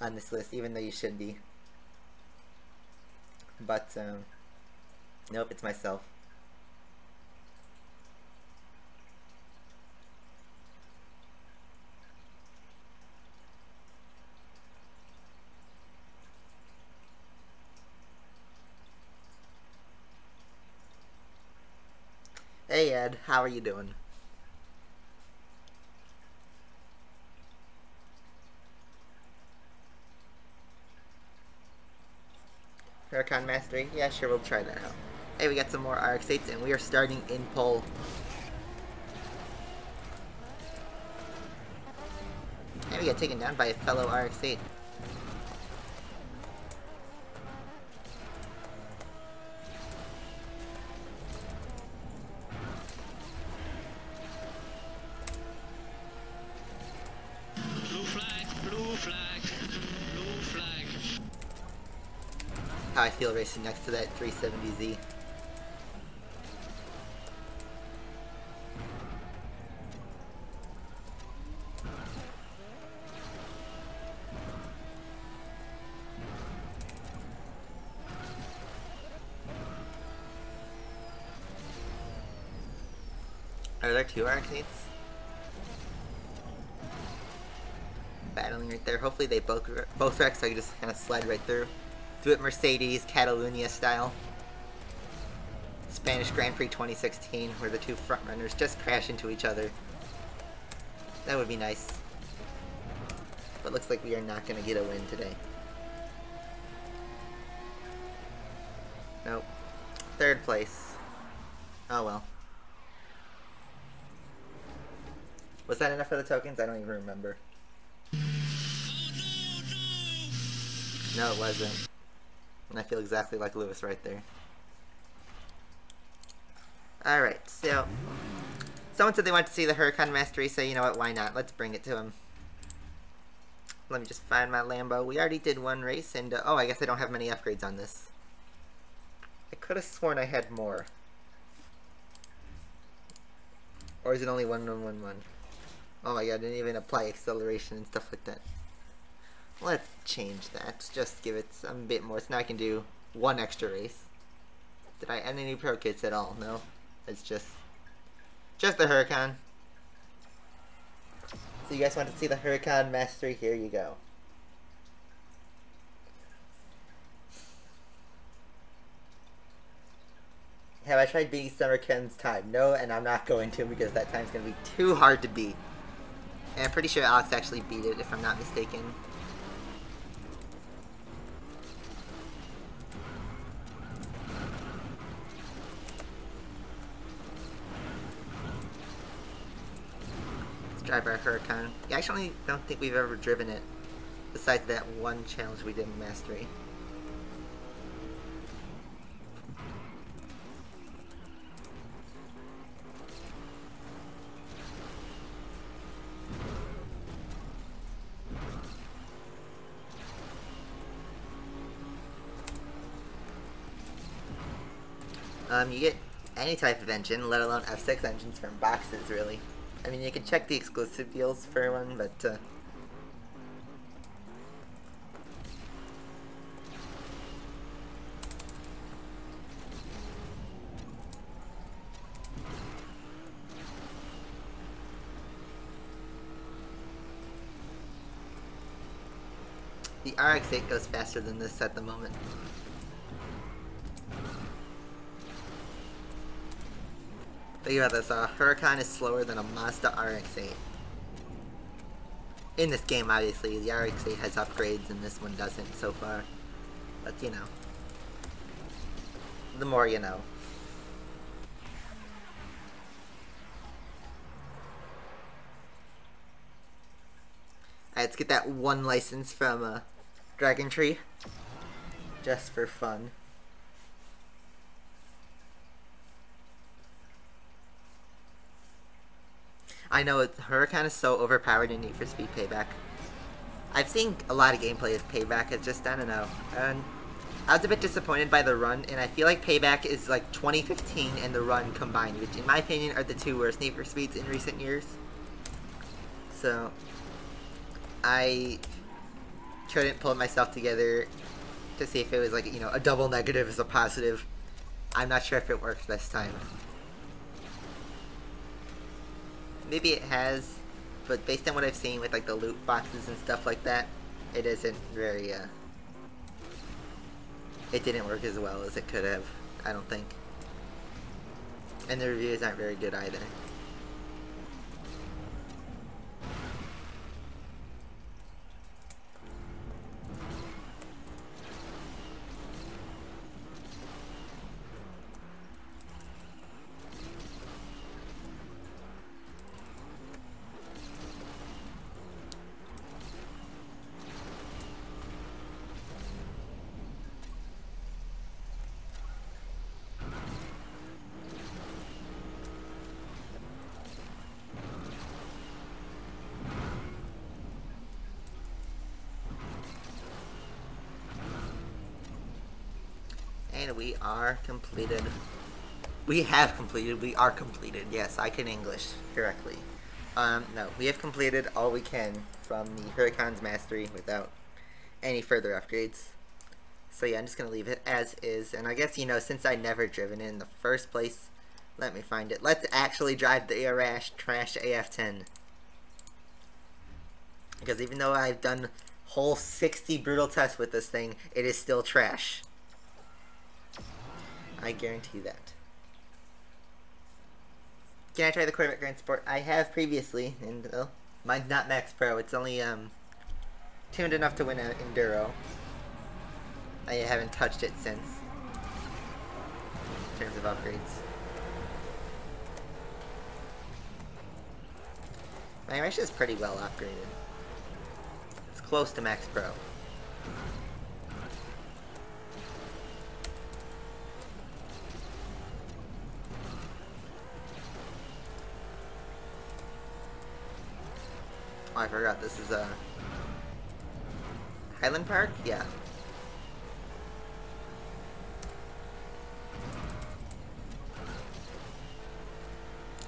on this list, even though you should be. But, nope, it's myself. Hey Ed, how are you doing? Huracan Mastery? Yeah, sure, we'll try that out. Hey, we got some more RX-8s, and we are starting in pole. And we got taken down by a fellow RX-8. How I feel racing next to that 370Z. Are there two RX-8s? Battling right there. Hopefully they both wreck so I can just kind of slide right through. Do it Mercedes, Catalunya style. Spanish Grand Prix 2016, where the two front runners just crash into each other. That would be nice. But looks like we are not going to get a win today. Nope. Third place. Oh well. Was that enough for the tokens? I don't even remember. No, it wasn't. And I feel exactly like Lewis right there. Alright, so someone said they want to see the Huracan Mastery, so you know what, why not? Let's bring it to him. Let me just find my Lambo. We already did one race, and oh, I guess I don't have many upgrades on this. I could have sworn I had more. Or is it only 1111? Oh my god, I didn't even apply acceleration and stuff like that. Let's change that. Just give it some bit more. So now I can do one extra race. Did I add any pro kits at all? No. It's just the Huracan. So you guys want to see the Huracan Mastery? Here you go. Have I tried beating Summer Ken's time? No, and I'm not going to because that time's going to be too hard to beat. And I'm pretty sure Alex actually beat it, if I'm not mistaken. Drive our Huracan. I actually don't think we've ever driven it, besides that one challenge we did in Mastery. You get any type of engine, let alone F6 engines from boxes, really. I mean, you can check the exclusive deals for one, but, the RX-8 goes faster than this at the moment. Think about this, Huracan is slower than a Mazda RX-8. In this game, obviously, the RX-8 has upgrades and this one doesn't so far. But, you know. The more you know. Alright, let's get that one license from Dragon Tree. Just for fun. I know Huracan is so overpowered in Need for Speed Payback. I've seen a lot of gameplay of Payback. It's just, I don't know. And I was a bit disappointed by the Run, and I feel like Payback is like 2015 and the Run combined, which in my opinion are the two worst Need for Speeds in recent years. So, I couldn't pull myself together to see if it was like, you know, a double negative is a positive. I'm not sure if it worked this time. Maybe it has, but based on what I've seen with like the loot boxes and stuff like that, it isn't very, it didn't work as well as it could have, I don't think. And the reviews aren't very good either. And we are completed. We have completed. We are completed. Yes, I can English correctly. No, we have completed all we can from the Huracan's Mastery without any further upgrades. So yeah, I'm just going to leave it as is. And I guess, you know, since I never driven it in the first place, let me find it. Let's actually drive the Trash AF10. Because even though I've done whole 60 brutal tests with this thing, it is still trash. I guarantee that. Can I try the Corvette Grand Sport? I have previously, and mine's not Max Pro. It's only tuned enough to win an Enduro. I haven't touched it since, in terms of upgrades. My Rush is pretty well upgraded. It's close to Max Pro. Oh, I forgot this is a Highland Park? Yeah.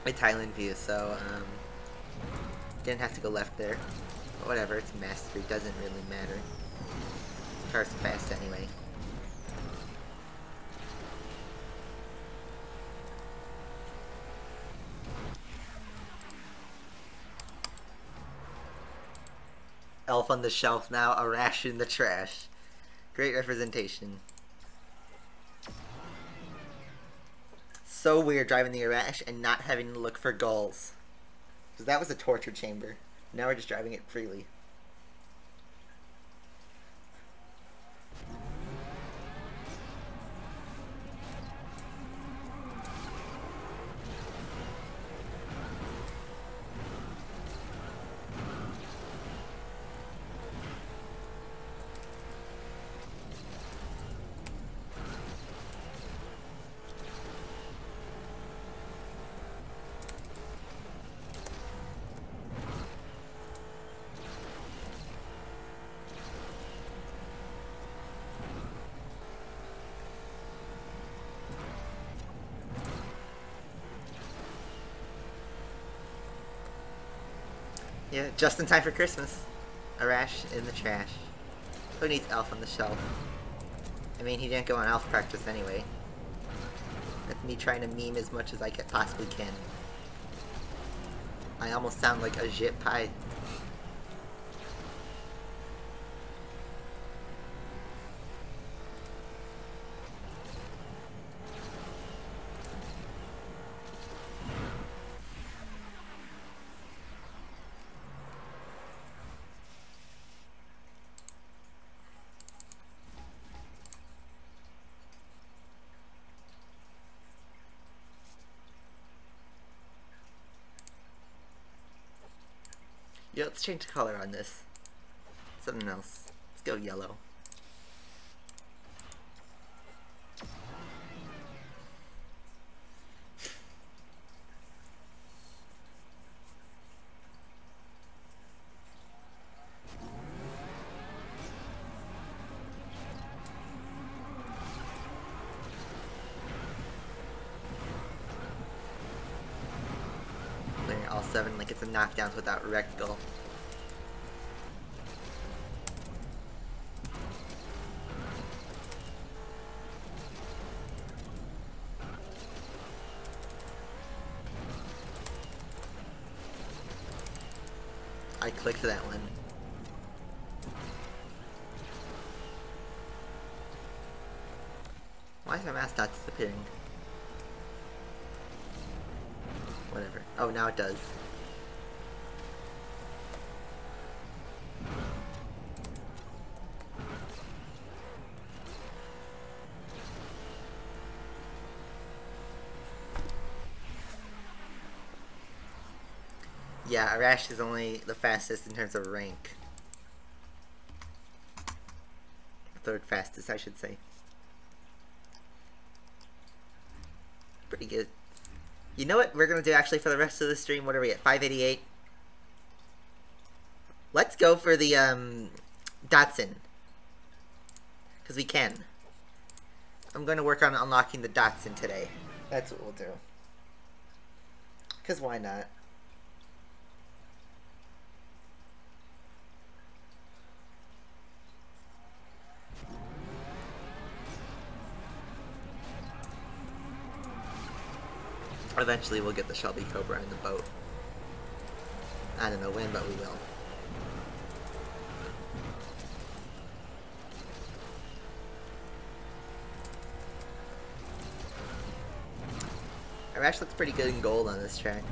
It's Highland View, so didn't have to go left there. But whatever, it's Mastery, doesn't really matter. The car's fast anyway. Elf on the shelf now, a rash in the trash. Great representation. So weird driving the Arash and not having to look for goals. Because that was a torture chamber. Now we're just driving it freely. Yeah, just in time for Christmas. A rash in the trash. Who needs Elf on the shelf? I mean, he didn't go on elf practice anyway. That's me trying to meme as much as I possibly can. I almost sound like a jit pie. Yeah, let's change the color on this. Something else. Let's go yellow. all 7 like it's a knockdowns without wreck goal. I clicked that one. Why is my mascot disappearing? Whatever. Oh, now it does. Yeah, Arash is only the fastest in terms of rank. 3rd fastest, I should say. Pretty good. You know what we're gonna do actually for the rest of the stream? What are we at? 588? Let's go for the Datsun. Because we can. I'm gonna work on unlocking the Datsun today. That's what we'll do. Because why not? Eventually we'll get the Shelby Cobra in the boat. I don't know when, but we will. Arash looks pretty good in gold on this track.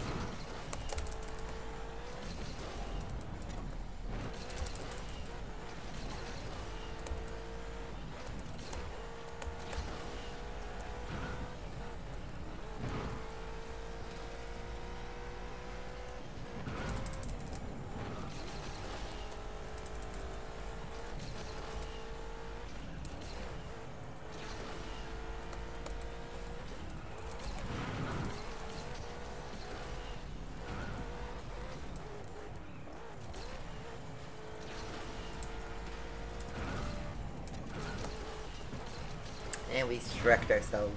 And we wrecked ourselves.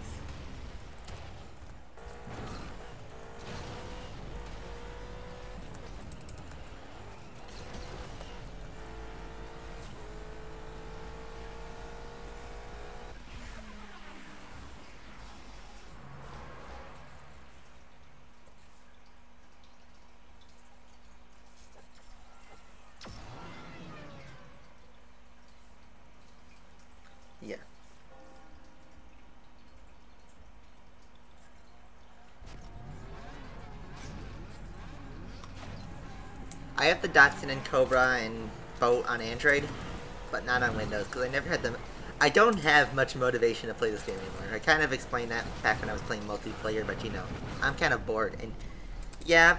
Yeah. I have the Datsun and Cobra and Boat on Android, but not on Windows, because I never had them. I don't have much motivation to play this game anymore. I kind of explained that back when I was playing multiplayer, but you know, I'm kind of bored. And yeah,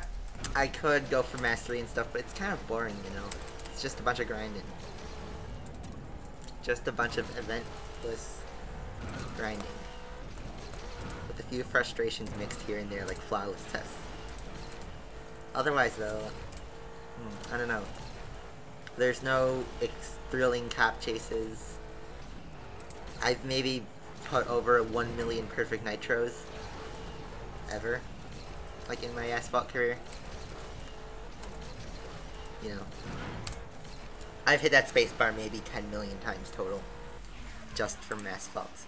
I could go for mastery and stuff, but it's kind of boring, you know. It's just a bunch of grinding. Just a bunch of eventless grinding. With a few frustrations mixed here and there, like flawless tests. Otherwise, though, I don't know. There's no thrilling cop chases. I've maybe put over 1 million perfect nitros ever, like in my Asphalt career. You know, I've hit that spacebar maybe 10 million times total, just from Asphalt.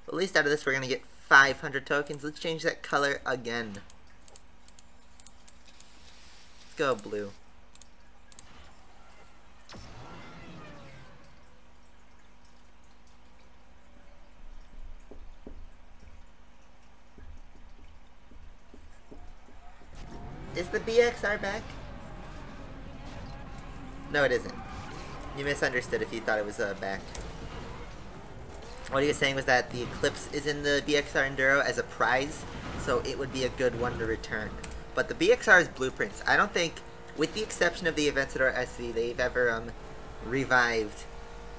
At least out of this we're gonna get 500 tokens. Let's change that color again. Let's go blue. Is the BXR back? No, it isn't. You misunderstood if you thought it was back. What he was saying was that the Eclipse is in the BXR Enduro as a prize, so it would be a good one to return. But the BXR's blueprints, I don't think, with the exception of the Aventador SV, they've ever revived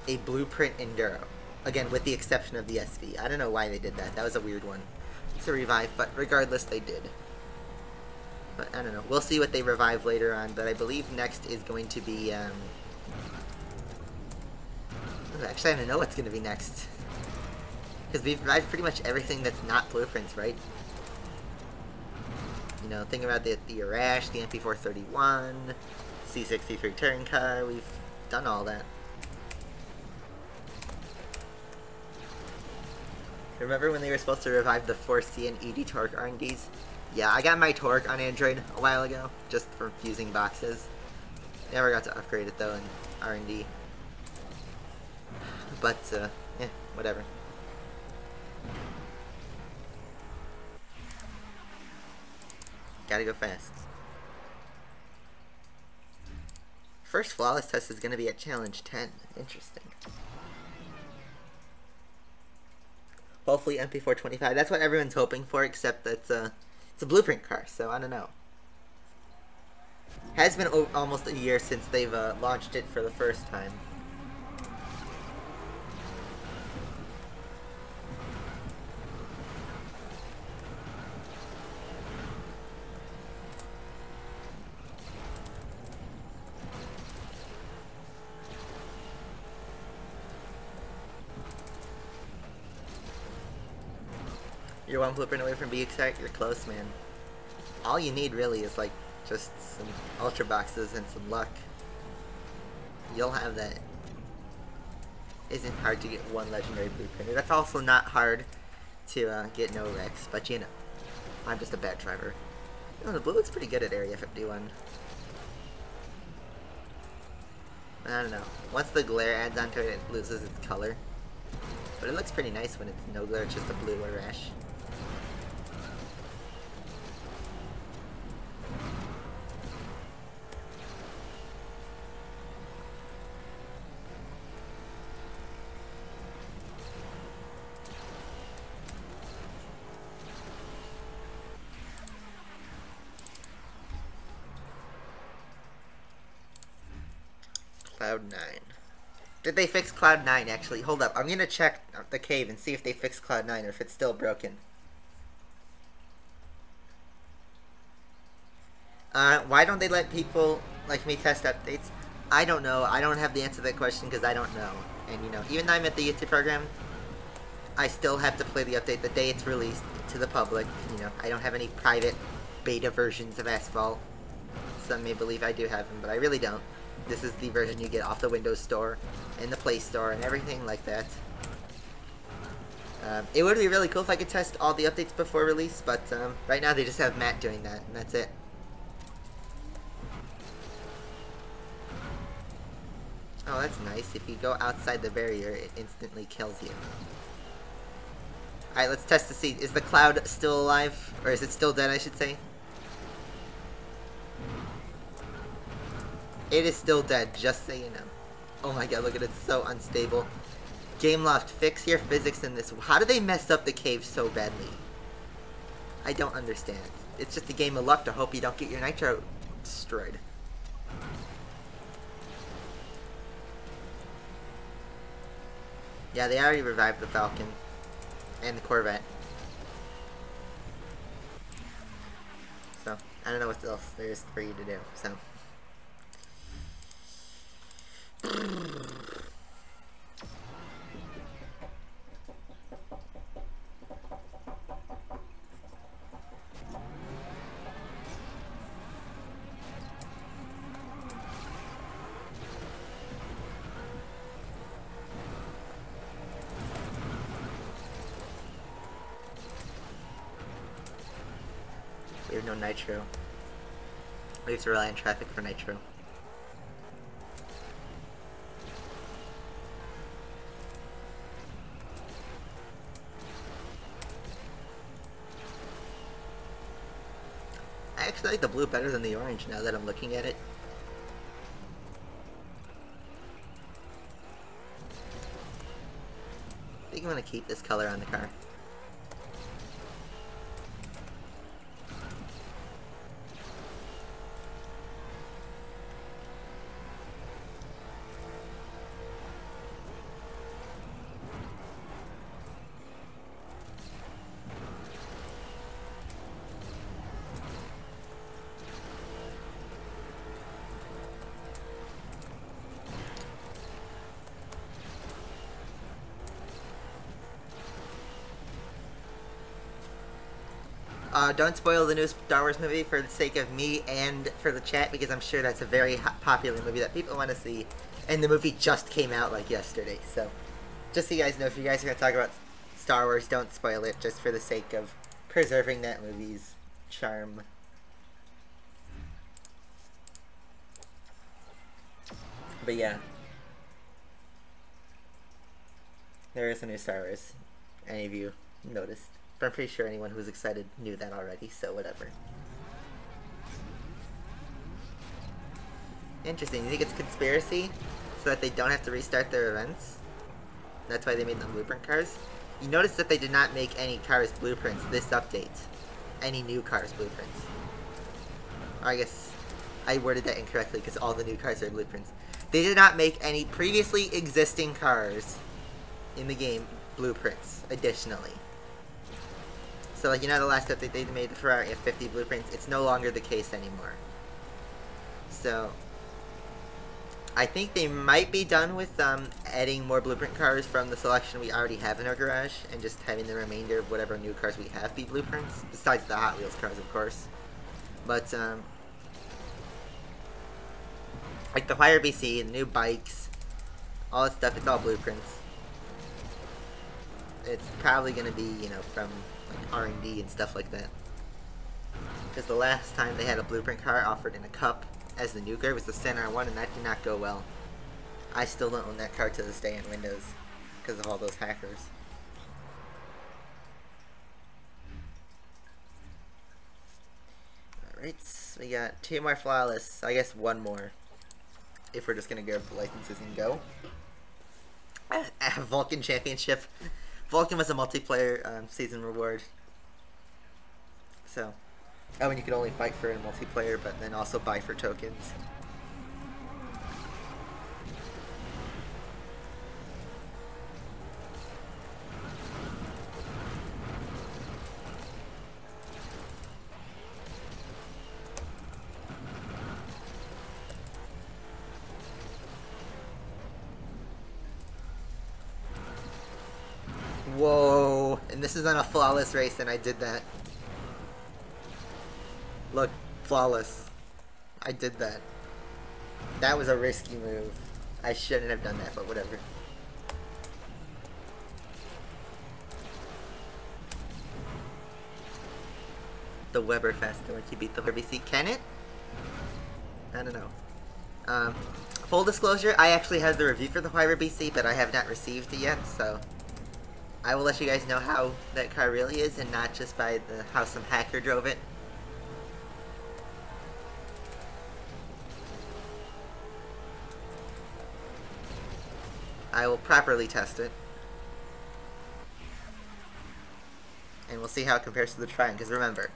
a blueprint Enduro. Again, with the exception of the SV. I don't know why they did that. That was a weird one to revive, but regardless, they did. But I don't know. We'll see what they revive later on, but I believe next is going to be, actually, I don't know what's going to be next. Because we've revived pretty much everything that's not blueprints, right? You know, think about the Arash, the MP431, C63 turn car, we've done all that. Remember when they were supposed to revive the 4C and ED Torque R&Ds? Yeah, I got my Torque on Android a while ago, just from fusing boxes. Never got to upgrade it though in R&D. But, yeah, whatever. Gotta go fast. First flawless test is gonna be at challenge 10. Interesting. Hopefully MP425. That's what everyone's hoping for, except that it's a blueprint car, so I don't know. Has been almost a year since they've launched it for the first time. You're one blueprint away from being exact. You're close, man. All you need really is like just some ultra boxes and some luck. You'll have that. Isn't hard to get one legendary blueprint. That's also not hard to get no wrecks, but you know, I'm just a bad driver. You know, the blue looks pretty good at Area 51. I don't know. Once the glare adds onto it, it loses its color. But it looks pretty nice when it's no glare, it's just a blue or rash. Cloud 9. Did they fix Cloud 9 actually? Hold up, I'm gonna check the cave and see if they fixed Cloud 9 or if it's still broken. Why don't they let people like me test updates? I don't know. I don't have the answer to that question because I don't know. And you know, even though I'm at the YouTube program, I still have to play the update the day it's released to the public. You know, I don't have any private beta versions of Asphalt. Some may believe I do have them, but I really don't. This is the version you get off the Windows Store and the Play Store and everything like that. It would be really cool if I could test all the updates before release, but right now they just have Matt doing that, and that's it. Oh, that's nice. If you go outside the barrier, it instantly kills you. Alright, let's test to see. Is the cloud still alive? Or is it still dead, I should say? It is still dead, just so you know. Oh my god, look at it, it's so unstable. Gameloft, fix your physics in this. How do they mess up the cave so badly? I don't understand. It's just a game of luck to hope you don't get your nitro destroyed. Yeah, they already revived the Falcon. And the Corvette. So, I don't know what else there is for you to do, so. We have no nitro. We have to rely on traffic for nitro. I actually like the blue better than the orange now that I'm looking at it. I think I'm gonna keep this color on the car. Don't spoil the new Star Wars movie for the sake of me and for the chat, because I'm sure that's a very popular movie that people want to see. And the movie just came out like yesterday, so just so you guys know, if you guys are going to talk about Star Wars, don't spoil it, just for the sake of preserving that movie's charm. But yeah, there is a new Star Wars. Any of you noticed? But I'm pretty sure anyone who was excited knew that already, so whatever. Interesting. You think it's conspiracy? So that they don't have to restart their events? That's why they made them blueprint cars? You notice that they did not make any cars blueprints this update. Any new cars blueprints. Or I guess I worded that incorrectly because all the new cars are blueprints. They did not make any previously existing cars in the game blueprints, additionally. So, like, you know, the last update they made the Ferrari F50 blueprints, it's no longer the case anymore. So, I think they might be done with adding more blueprint cars from the selection we already have in our garage, and just having the remainder of whatever new cars we have be blueprints, besides the Hot Wheels cars, of course. But, like the Fire BC, the new bikes, all that stuff, it's all blueprints. It's probably going to be, you know, from like R&D and stuff like that. Because the last time they had a blueprint car offered in a cup as the new car was the Center one, and that did not go well. I still don't own that car to this day in Windows because of all those hackers. Alright, we got 2 more flawless. I guess 1 more. If we're just going to grab the licenses and go. Vulcan Championship. Vulcan was a multiplayer season reward. So, oh, and you could only fight for it in multiplayer, but then also buy for tokens. Whoa, and this is on a flawless race, and I did that. Look, flawless. I did that. That was a risky move. I shouldn't have done that, but whatever. The Weber faster once you beat the RBC. Can it? I don't know. Full disclosure, I actually have the review for the Weber BC, but I have not received it yet, so I will let you guys know how that car really is, and not just by how some hacker drove it. I will properly test it. And we'll see how it compares to the try-in, because remember,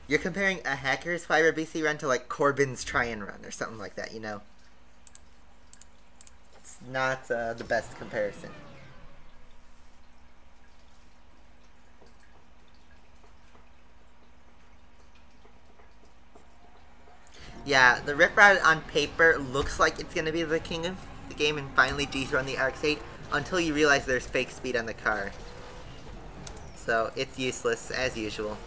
you're comparing a hacker's Fiber BC run to like Corbin's try-in run or something like that, you know? It's not the best comparison. Yeah, the Rip Rod on paper looks like it's going to be the king of the game and finally dethrone the RX-8 until you realize there's fake speed on the car. So, it's useless, as usual.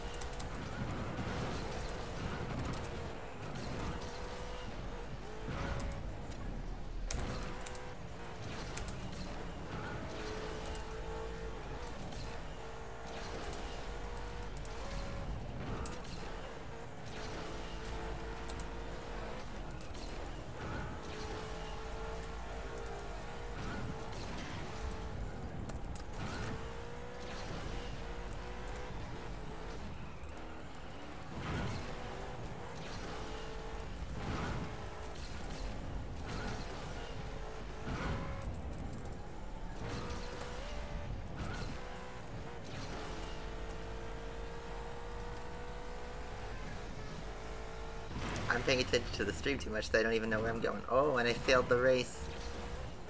I'm paying attention to the stream too much that I don't even know where I'm going. Oh, and I failed the race.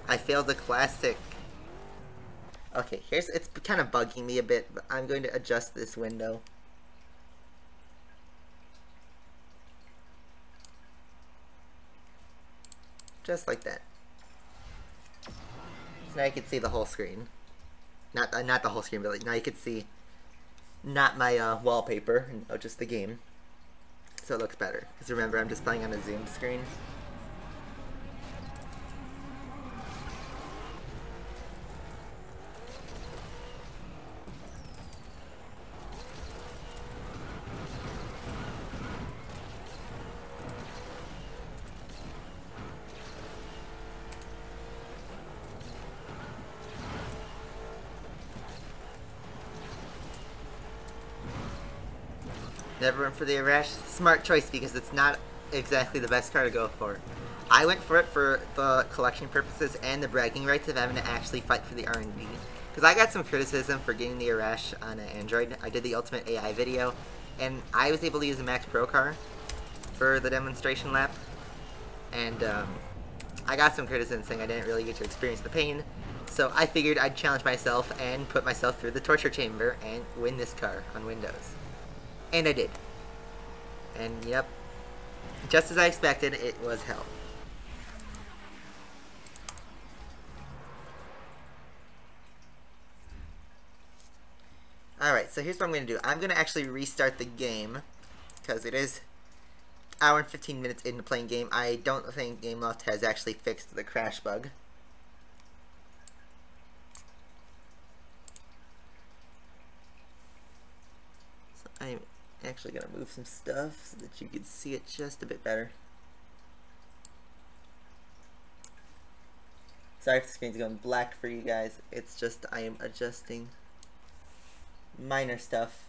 I failed the classic. Okay, it's kind of bugging me a bit, but I'm going to adjust this window. Just like that. So now you can see the whole screen. Not the whole screen, but like, now you can see not my wallpaper, no, just the game. So it looks better. Because remember, I'm just playing on a zoomed screen. Never went for the Arash. Smart choice because it's not exactly the best car to go for. I went for it for the collection purposes and the bragging rights of having to actually fight for the R&D. Because I got some criticism for getting the Arash on an Android. I did the Ultimate AI video, and I was able to use the Max Pro car for the demonstration lap. And I got some criticism saying I didn't really get to experience the pain. So I figured I'd challenge myself and put myself through the torture chamber and win this car on Windows. And I did. And yep, just as I expected, it was hell. Alright, so here's what I'm going to do. I'm going to actually restart the game, because it is an hour and 15 minutes into playing game. I don't think Gameloft has actually fixed the crash bug. So I'm actually going to move some stuff so that you can see it just a bit better. Sorry if the screen's going black for you guys. It's just I am adjusting minor stuff.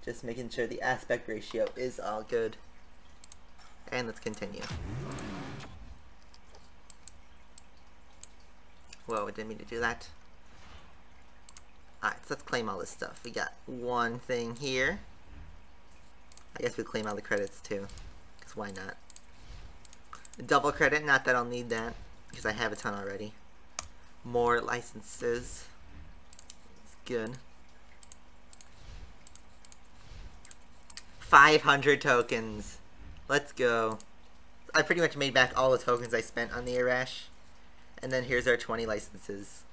Just making sure the aspect ratio is all good. And let's continue. Whoa, I didn't mean to do that. Alright, so let's claim all this stuff. We got one thing here. I guess we claim all the credits too, because why not? Double credit, not that I'll need that, because I have a ton already. More licenses. It's good. 500 tokens. Let's go. I pretty much made back all the tokens I spent on the Arash. And then here's our 20 licenses.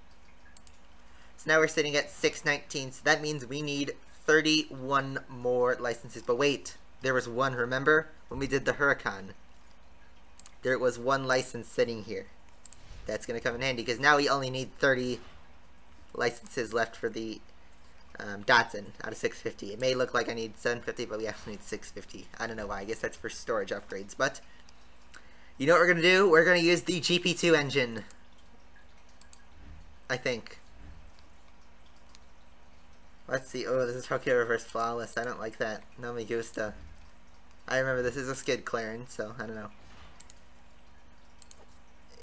So now we're sitting at 619, so that means we need 31 more licenses. But wait, there was one, remember? When we did the Huracan. There was one license sitting here. That's going to come in handy, because now we only need 30 licenses left for the Datsun out of 650. It may look like I need 750, but we actually need 650. I don't know why. I guess that's for storage upgrades. But you know what we're going to do? We're going to use the GP2 engine. I think. Let's see. Oh, this is Tokyo Reverse Flawless. I don't like that. No me gusta. I remember this is a skid clearance, so I don't know.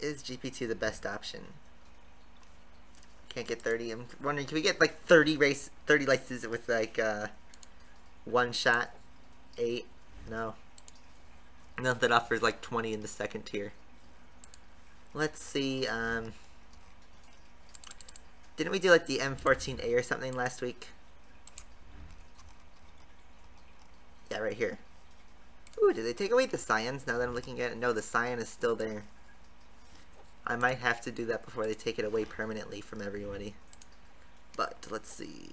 Is GP2 the best option? Can't get 30. I'm wondering, can we get like 30 licenses with like one shot? 8? No. None that offers like 20 in the second tier. Let's see. Didn't we do like the M14A or something last week? Yeah, right here. Ooh, did they take away the Cyans now that I'm looking at it? No, the Cyan is still there. I might have to do that before they take it away permanently from everybody. But, let's see.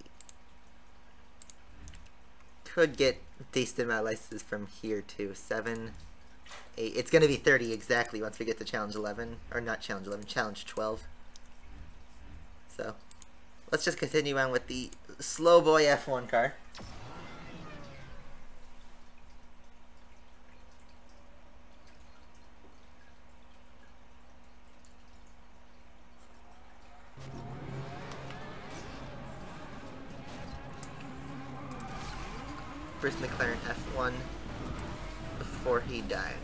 Could get decent amount of licenses from here too. 7, 8. It's going to be 30 exactly once we get to Challenge 11. Or not Challenge 11, Challenge 12. So, let's just continue on with the slow boy F1 car. First McLaren F1 before he died.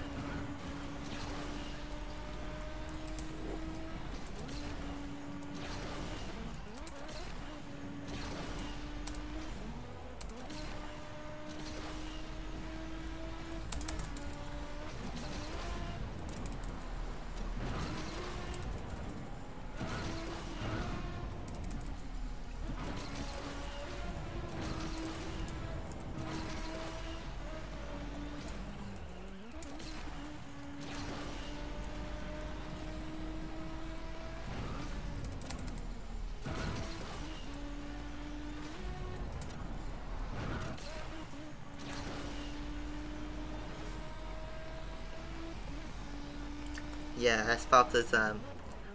Yeah, Asphalt is,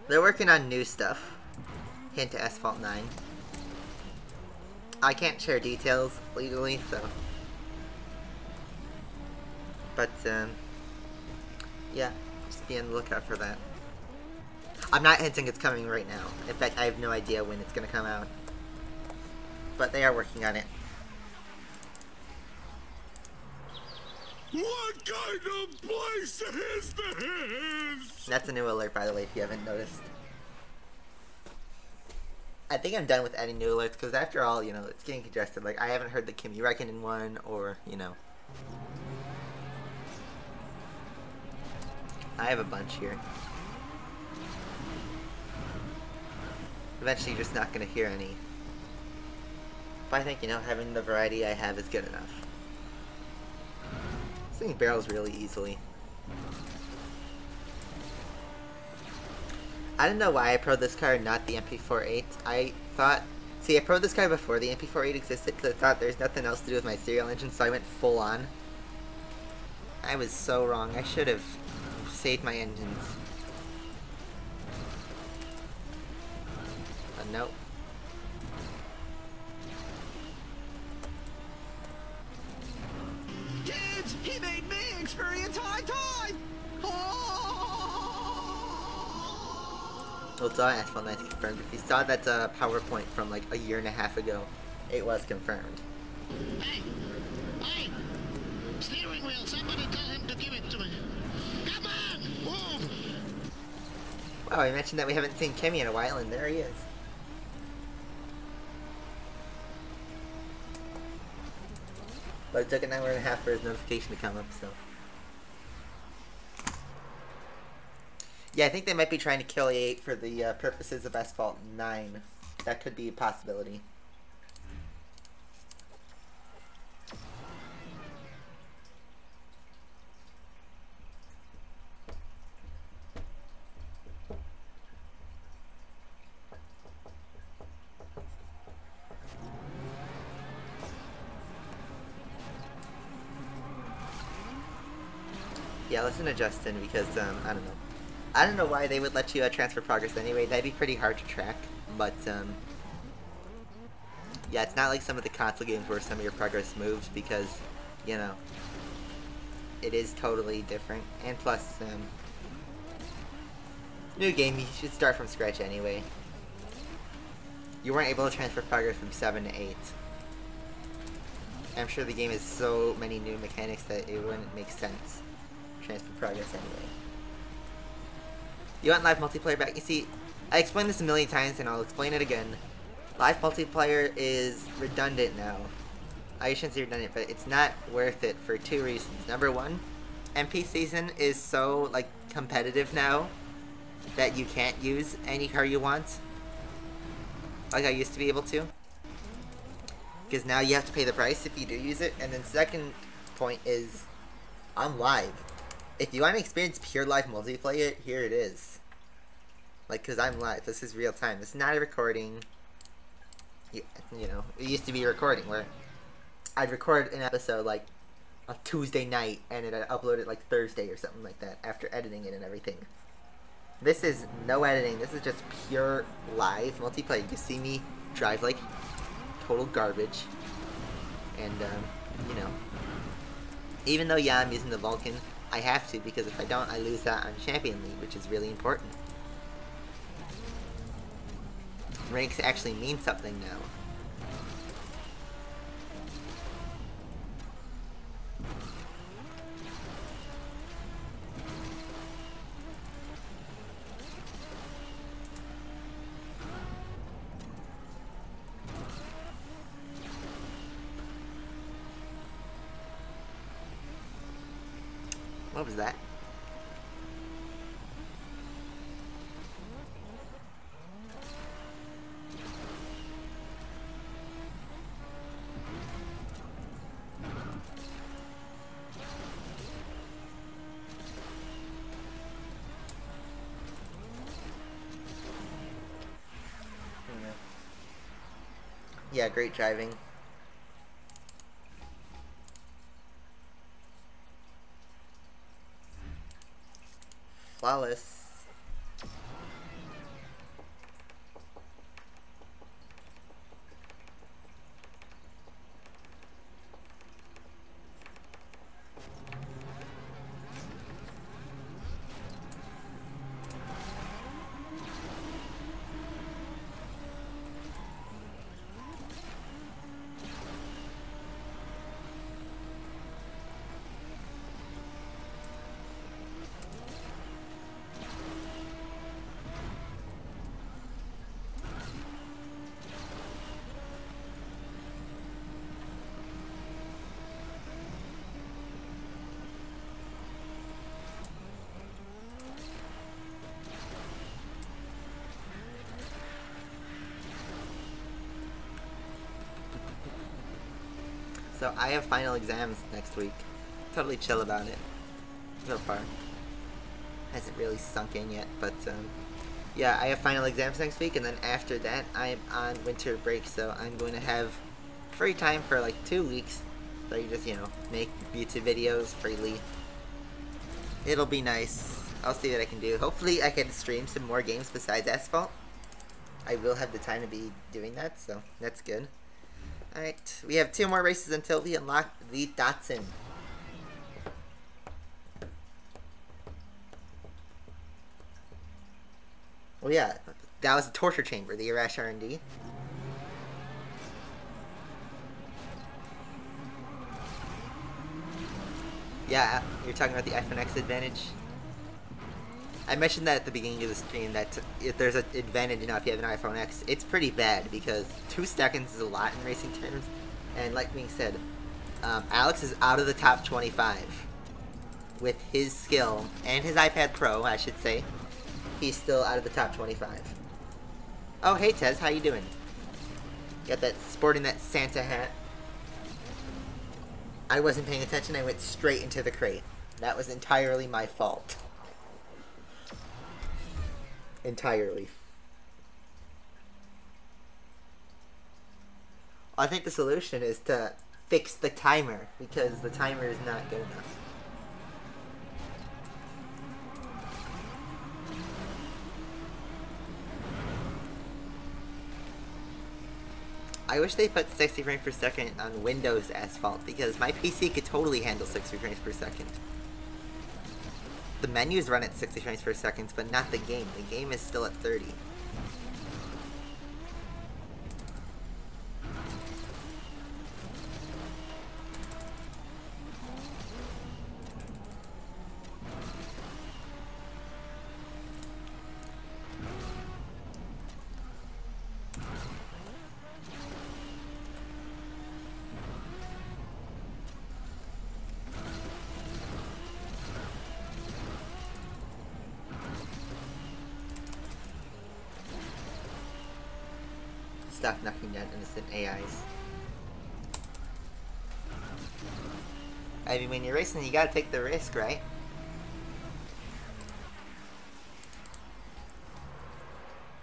they're working on new stuff. Hint to Asphalt 9. I can't share details legally, so. But, yeah, just be on the lookout for that. I'm not hinting it's coming right now. In fact, I have no idea when it's gonna come out. But they are working on it. What kind of place is this? That's a new alert, by the way, if you haven't noticed. I think I'm done with adding new alerts, because after all, you know, it's getting congested. Like, I haven't heard the Kimi Räikkönen one, or, you know. I have a bunch here. Eventually, you're just not going to hear any. But I think, you know, having the variety I have is good enough. This thing barrels really easily. I don't know why I pro'd this car, not the MP48. I thought... See, I pro'd this car before the MP48 existed, because I thought there's nothing else to do with my serial engine, so I went full on. I was so wrong. I should have saved my engines. But nope. Kids, he made me experience high tide! Oh! Well, it's on Asphalt 9 confirmed. If you saw that PowerPoint from like a year and a half ago, it was confirmed. Hey! Hey! Steering wheel, somebody tell him to give it to me. Come on! Move! Wow, I mentioned that we haven't seen Kimi in a while, and there he is. But it took an hour and a half for his notification to come up, so. Yeah, I think they might be trying to kill A8 for the purposes of Asphalt 9. That could be a possibility. Yeah, listen to Justin because, I don't know. I don't know why they would let you transfer progress anyway. That'd be pretty hard to track, but, yeah, it's not like some of the console games where some of your progress moves because, you know, it is totally different. And plus, new game, you should start from scratch anyway. You weren't able to transfer progress from 7 to 8. I'm sure the game has so many new mechanics that it wouldn't make sense. Transfer progress anyway. You want live multiplayer back? You see, I explained this a million times and I'll explain it again. Live multiplayer is redundant now. I shouldn't say redundant, but it's not worth it for two reasons. Number one, MP season is so like competitive now that you can't use any car you want like I used to be able to. Because now you have to pay the price if you do use it. And then second point is, I'm live. If you want to experience pure live multiplayer, here it is. Like, because I'm live. This is real time. This is not a recording. You know, it used to be a recording where I'd record an episode, like, on Tuesday night, and I'd upload it, like, Thursday or something like that, after editing it and everything. This is no editing. This is just pure live multiplayer. You can see me drive, like, total garbage. And, you know, even though, yeah, I'm using the Vulcan, I have to, because if I don't, I lose that on Champion League, which is really important. Ranks actually mean something now. What was that? Yeah, great driving. Flawless. So I have final exams next week. Totally chill about it so far. Hasn't really sunk in yet, but yeah, I have final exams next week, and then after that I'm on winter break, so I'm going to have free time for like 2 weeks. So you just, you know, make YouTube videos freely. It'll be nice. I'll see what I can do. Hopefully I can stream some more games besides Asphalt. I will have the time to be doing that, so that's good. Alright, we have 2 more races until we unlock the Datsun. Oh yeah, that was the torture chamber, the Irash R&D. Yeah, you're talking about the iPhone X advantage. I mentioned that at the beginning of the stream, that if there's an advantage, you know, if you have an iPhone X, it's pretty bad because 2 seconds is a lot in racing terms. And like being said, Alex is out of the top 25 with his skill and his iPad Pro, I should say. He's still out of the top 25. Oh, hey Tez, how you doing? Got that, sporting that Santa hat. I wasn't paying attention, I went straight into the crate. That was entirely my fault. Entirely. I think the solution is to fix the timer, because the timer is not good enough. I wish they put 60 frames per second on Windows Asphalt, because my PC could totally handle 60 frames per second. The menus run at 60 frames per second, but not the game. The game is still at 30. Stop knocking down innocent AIs. I mean, when you're racing, you gotta take the risk, right?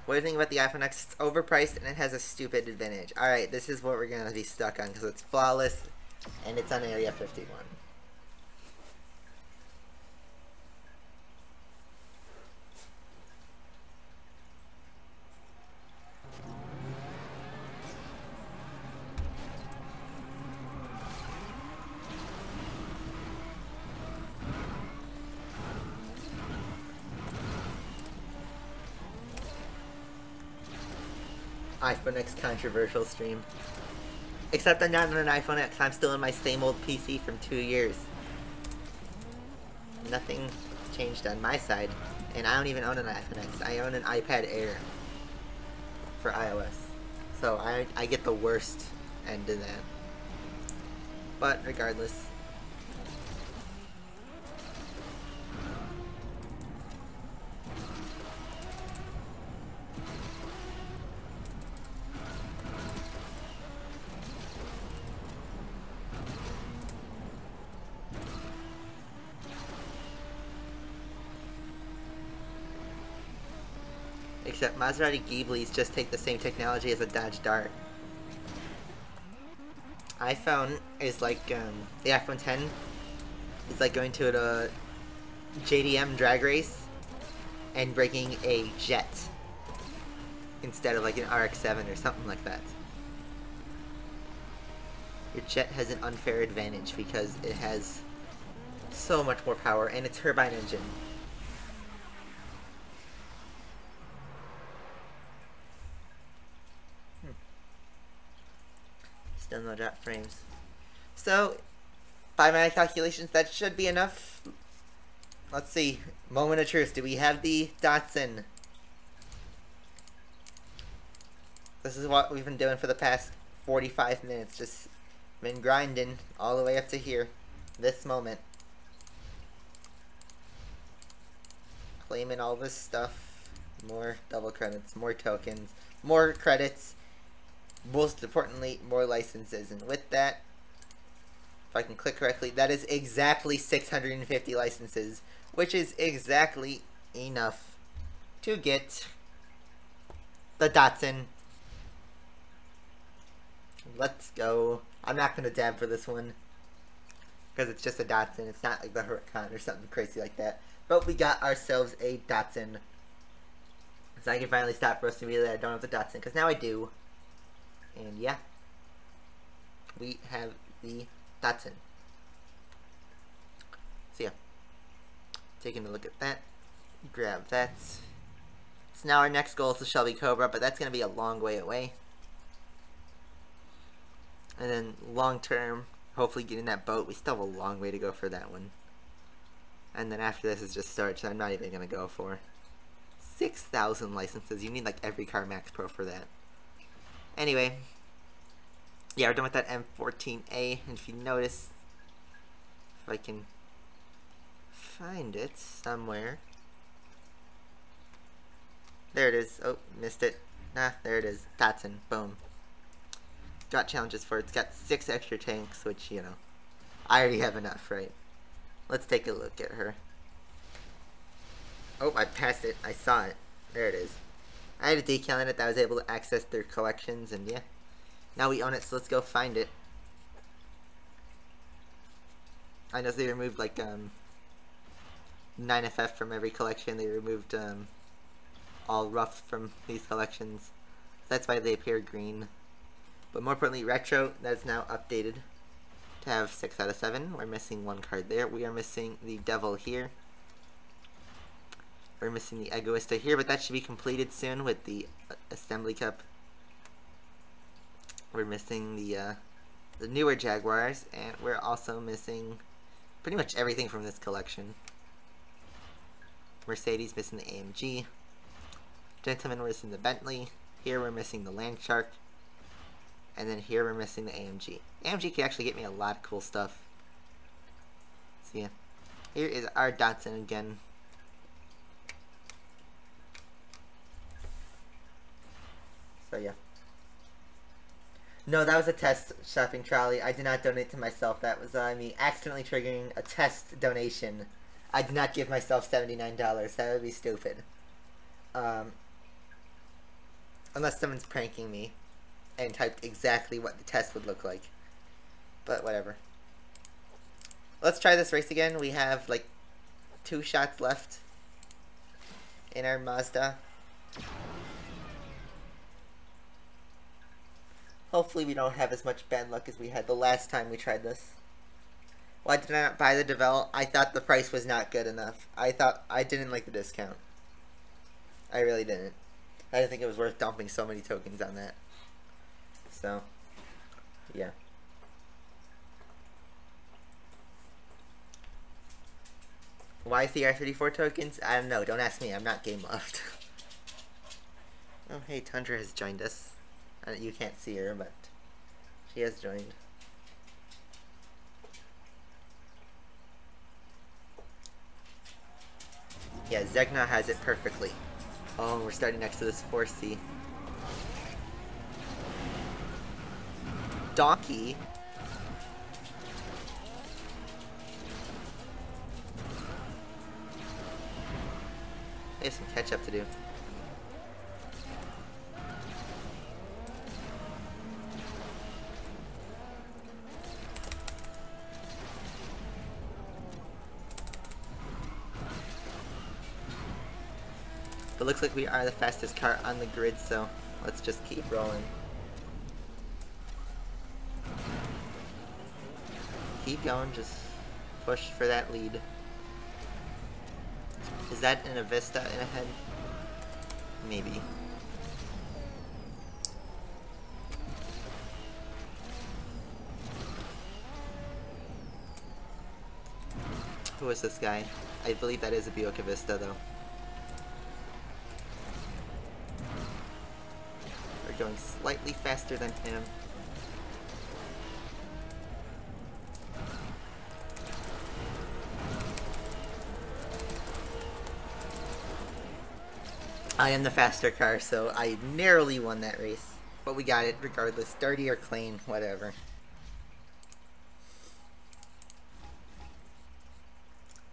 What do you think about the iPhone X? It's overpriced and it has a stupid advantage. Alright, this is what we're gonna be stuck on because it's flawless and it's on Area 51. iPhone X controversial stream. Except I'm not on an iPhone X, I'm still on my same old PC from 2 years. Nothing changed on my side, and I don't even own an iPhone X. I own an iPad Air for iOS. So I get the worst end of that. But regardless. Except Maserati Ghiblis just take the same technology as a Dodge Dart. iPhone is like, the iPhone 10 is like going to a JDM drag race and breaking a jet instead of like an RX-7 or something like that. Your jet has an unfair advantage because it has so much more power and a turbine engine. Still no drop frames. So, by my calculations, that should be enough. Let's see. Moment of truth. Do we have the Datsun? This is what we've been doing for the past 45 minutes. Just been grinding all the way up to here. This moment. Claiming all this stuff. More double credits. More tokens. More credits. Most importantly, more licenses. And with that, if I can click correctly, that is exactly 650 licenses, which is exactly enough to get the Datsun. Let's go. I'm not going to dab for this one because it's just a Datsun. It's not like the Huracan or something crazy like that. But we got ourselves a Datsun. So I can finally stop roasting me that I don't have the Datsun, because now I do. And yeah, we have the Datsun. So yeah, taking a look at that, grab that. So now our next goal is the Shelby Cobra, but that's going to be a long way away. And then long term, hopefully getting that boat. We still have a long way to go for that one. And then after this is just storage, so I'm not even going to go for 6,000 licenses. You need like every car Max Pro for that. Anyway, yeah, we're done with that M14A, and if you notice, if I can find it somewhere, there it is. Oh, missed it. Ah, there it is. Datsun. Boom. Got challenges for it. It's got 6 extra tanks, which, you know, I already have enough, right? Let's take a look at her. Oh, I passed it. I saw it. There it is. I had a decal in it that I was able to access their collections, and yeah. Now we own it, so let's go find it. I know they removed, like, 9FF from every collection. They removed, all rough from these collections. So that's why they appear green. But more importantly, Retro, that's now updated to have 6 out of 7. We're missing 1 card there. We are missing the Devil here. We're missing the Egoista here, but that should be completed soon with the Assembly Cup. We're missing the newer Jaguars, and we're also missing pretty much everything from this collection. Mercedes, missing the AMG. Gentleman, we're missing the Bentley. Here we're missing the Landshark. And then here we're missing the AMG. AMG can actually get me a lot of cool stuff. So yeah, here is our Datsun again. So yeah. No, that was a test shopping trolley. I did not donate to myself. That was me accidentally triggering a test donation. I did not give myself $79. That would be stupid. Unless someone's pranking me and typed exactly what the test would look like. But whatever. Let's try this race again. We have like 2 shots left in our Mazda. Hopefully we don't have as much bad luck as we had the last time we tried this. Why did I not buy the Devel? I thought the price was not good enough. I didn't like the discount. I really didn't. I didn't think it was worth dumping so many tokens on that. So, yeah. Why CR34 tokens? I don't know. Don't ask me. I'm not Gameloft. Oh, hey, Tundra has joined us. You can't see her, but she has joined. Yeah, Zegna has it perfectly. Oh, we're starting next to this 4C. Donkey. They have some catch up to do. looks like we are the fastest car on the grid, so let's just keep rolling. Keep going, just push for that lead. Is that in a Vista in ahead? Maybe. Who is this guy? I believe that is a Buick Vista, though. We're going slightly faster than him. I am the faster car, so I narrowly won that race. But we got it regardless. Dirty or clean, whatever.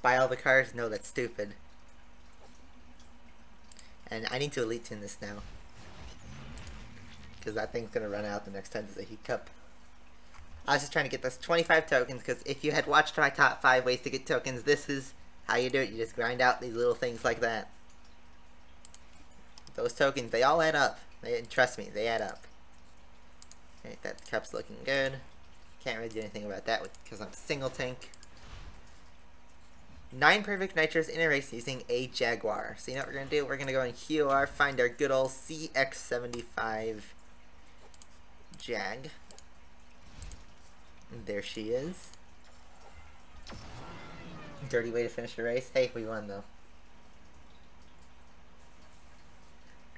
Buy all the cars? No, that's stupid. And I need to elite tune this now. Because that thing's going to run out the next time there's a heat cup. I was just trying to get those 25 tokens, because if you had watched my top 5 ways to get tokens, this is how you do it. You just grind out these little things like that. Those tokens, they all add up. Trust me, they add up. Okay, that cup's looking good. Can't really do anything about that because I'm single tank. 9 perfect nitros in a race using a Jaguar. So you know what we're going to do? We're going to go in QR, find our good old CX75 Jag. And there she is. Dirty way to finish the race. Hey, we won though.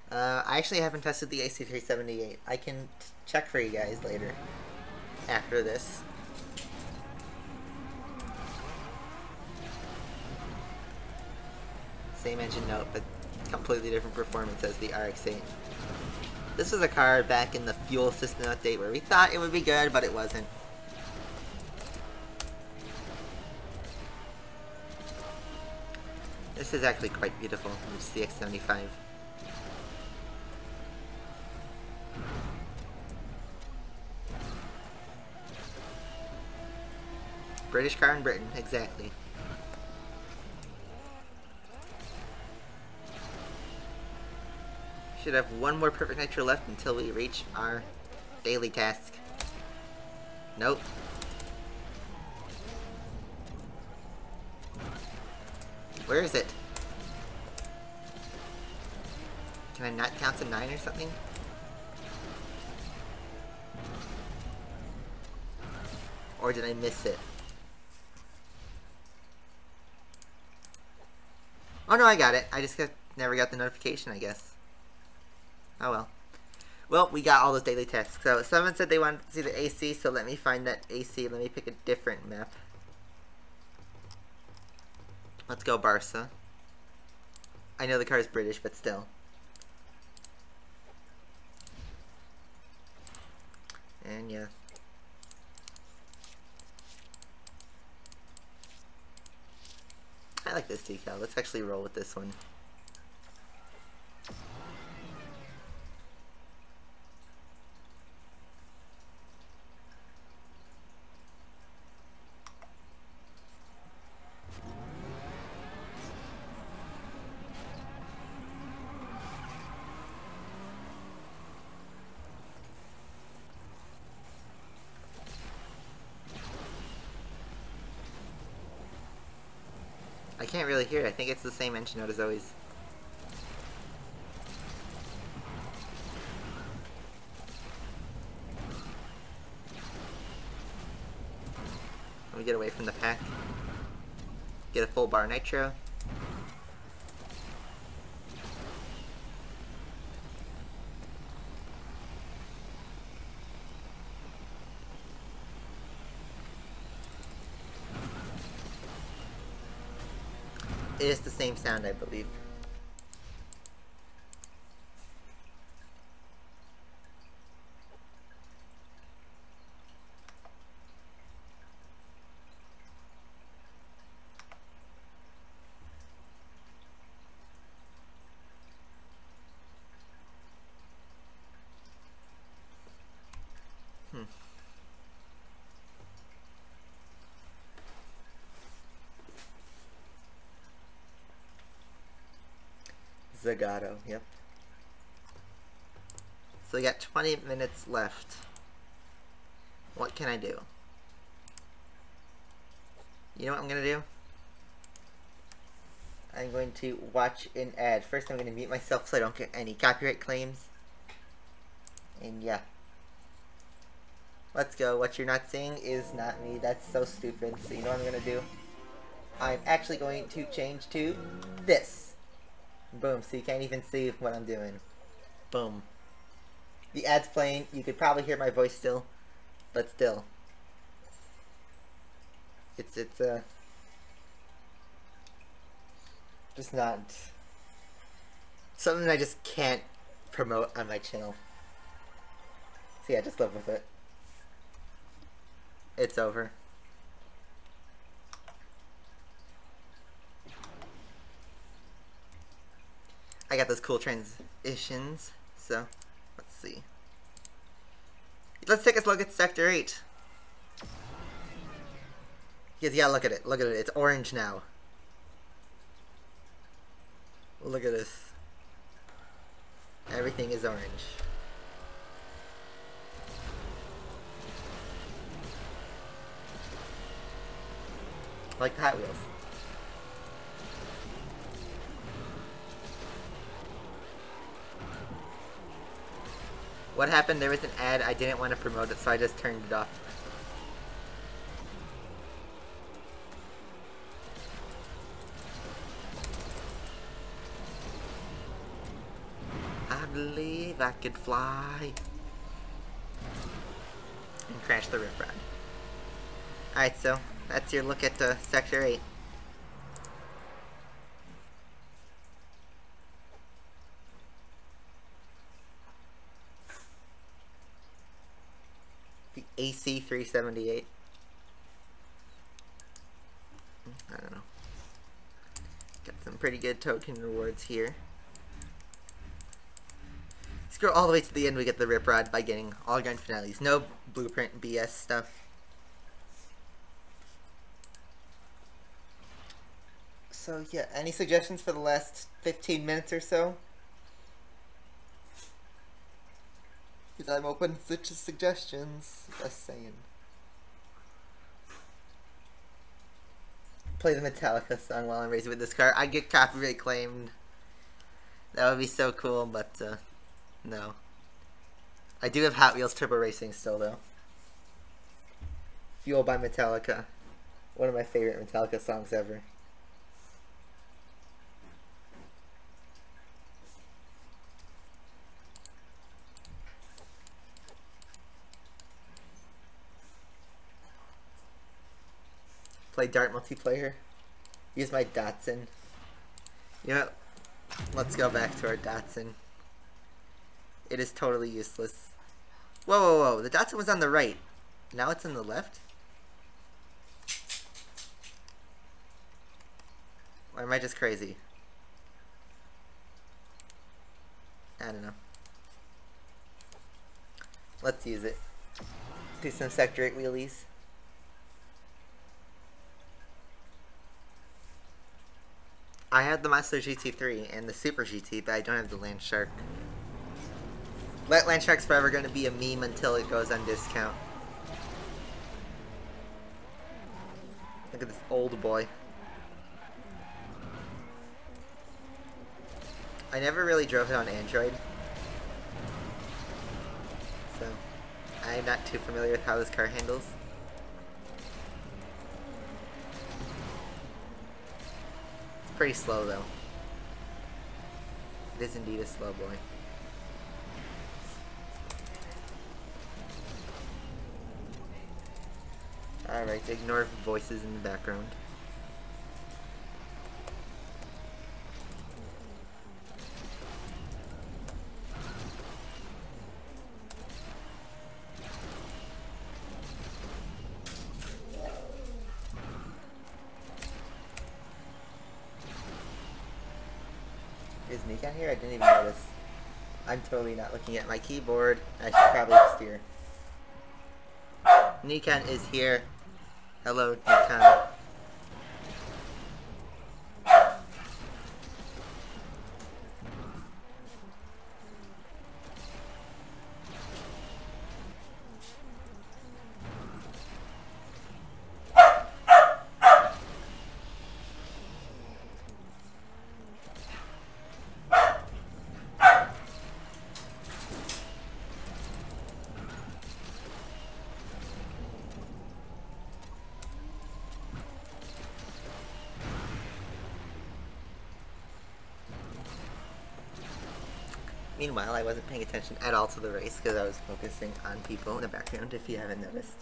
I actually haven't tested the AC378. I can check for you guys later. After this. Same engine note, but completely different performance as the RX-8. This was a car back in the fuel system update where we thought it would be good, but it wasn't. This is actually quite beautiful, the CX-75. British car in Britain, exactly. Should have one more perfect nitro left until we reach our daily task. Nope. Where is it? Can I not count to 9 or something? Or did I miss it? Oh no, I got it. I just never got the notification, I guess. Oh well. Well, we got all those daily tasks. So someone said they wanted to see the AC, so let me find that AC. Let me pick a different map. Let's go Barca. I know the car is British, but still. And yeah. I like this decal. Let's actually roll with this one. I can't really hear it. I think it's the same engine note as always. Let me get away from the pack. Get a full bar nitro. It is the same sound, I believe. Zagato, yep. So we got 20 minutes left. What can I do? You know what I'm gonna do? I'm going to watch an ad. First I'm gonna mute myself so I don't get any copyright claims. And yeah. Let's go. What you're not seeing is not me. That's so stupid. So you know what I'm gonna do? I'm actually going to change to this. Boom. So you can't even see what I'm doing. Boom. The ad's playing. You could probably hear my voice still. But still. It's just not something I just can't promote on my channel. So yeah, just live with it. It's over. I got those cool transitions, so let's see. Let's take a look at Sector 8. Because yeah, look at it. Look at it. It's orange now. Look at this. Everything is orange. Like the Hot Wheels. What happened? There was an ad. I didn't want to promote it, so I just turned it off. I believe I could fly. And crash the rip rod. Alright, so that's your look at Sector 8. The AC-378. I don't know. Got some pretty good token rewards here. Scroll all the way to the end, we get the Rip Rod by getting all grand finales. No blueprint BS stuff. So yeah, any suggestions for the last 15 minutes or so? Because I'm open to suggestions. Just saying. Play the Metallica song while I'm racing with this car. I get copyright claimed. That would be so cool, but no. I do have Hot Wheels Turbo Racing still, though. Fuel by Metallica. One of my favorite Metallica songs ever. Play Dart multiplayer. Use my Datsun. You know what? Let's go back to our Datsun. It is totally useless. Whoa, whoa, whoa. The Datsun was on the right. Now it's on the left? Or am I just crazy? I don't know. Let's use it. Do some Sector 8 wheelies. I have the Monster GT3 and the Super GT, but I don't have the Land Shark. Land Shark's forever going to be a meme until it goes on discount. Look at this old boy. I never really drove it on Android, so I'm not too familiar with how this car handles. It's pretty slow though. It is indeed a slow boy. Alright, ignore voices in the background. Is Nikan here? I didn't even notice. I'm totally not looking at my keyboard. I should probably steer. Nikan is here. Hello, Nikan. Meanwhile, I wasn't paying attention at all to the race because I was focusing on people in the background, if you haven't noticed.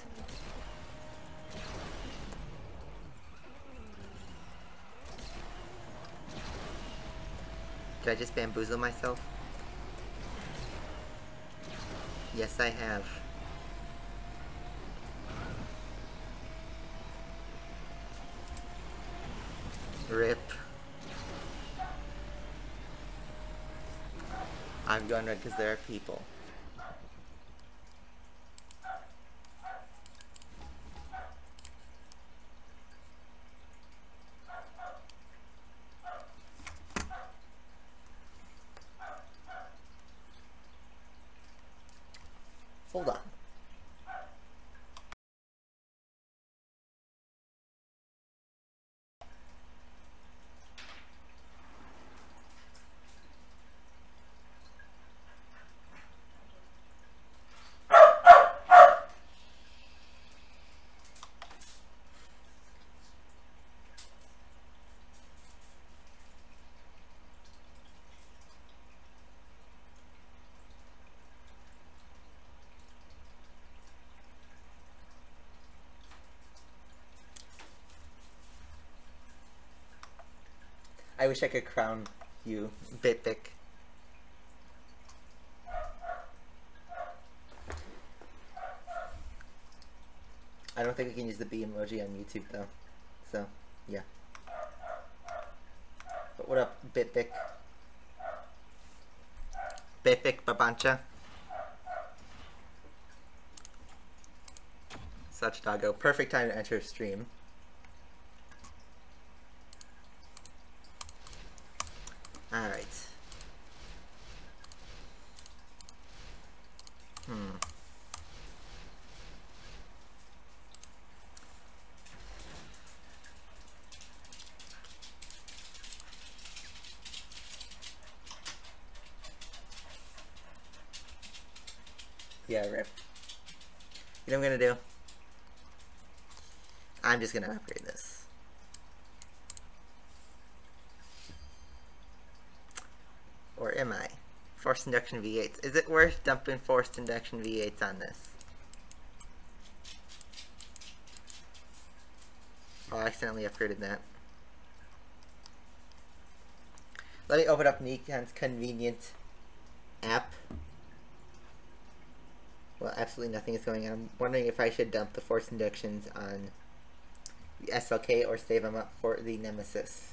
Did I just bamboozle myself? Yes, I have. Rip. I'm going red because there are people. Hold on. I wish I could crown you, Bitbic. I don't think we can use the bee emoji on YouTube though. So, yeah. But what up, Bitbic? Bitbic Babancha? Such doggo. Perfect time to enter stream. Alright. Yeah, rip. You know what I'm gonna do? I'm just gonna upgrade this. Or am I? Forced induction V8s. Is it worth dumping forced induction V8s on this? Oh, I accidentally upgraded that. Let me open up Nikon's convenient app. Well, absolutely nothing is going on. I'm wondering if I should dump the forced inductions on the SLK or save them up for the Nemesis.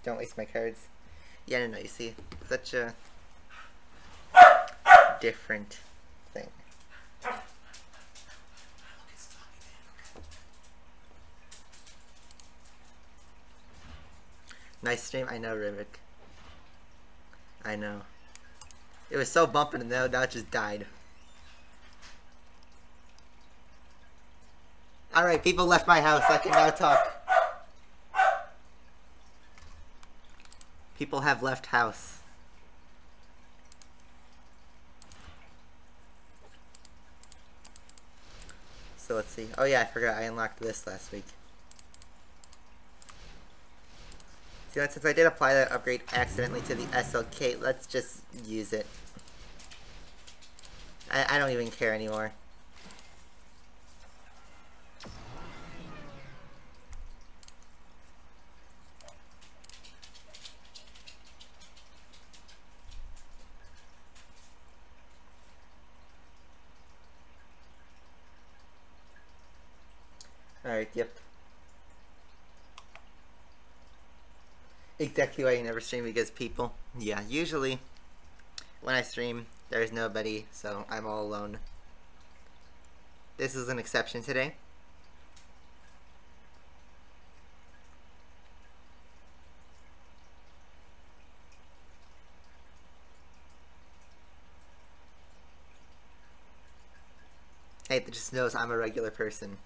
Don't waste my cards. Yeah, no, you see, such a different thing. Nice stream, I know, Rivik. I know. It was so bumping and now it just died. Alright, people left my house, I can now talk. People have left house. So let's see. Oh yeah, I forgot I unlocked this last week. See, since I did apply that upgrade accidentally to the SLK, let's just use it. I don't even care anymore. Alright, yep. Exactly why you never stream, because people. Yeah, usually when I stream, there's nobody, so I'm all alone. This is an exception today. Hey, that just knows I'm a regular person.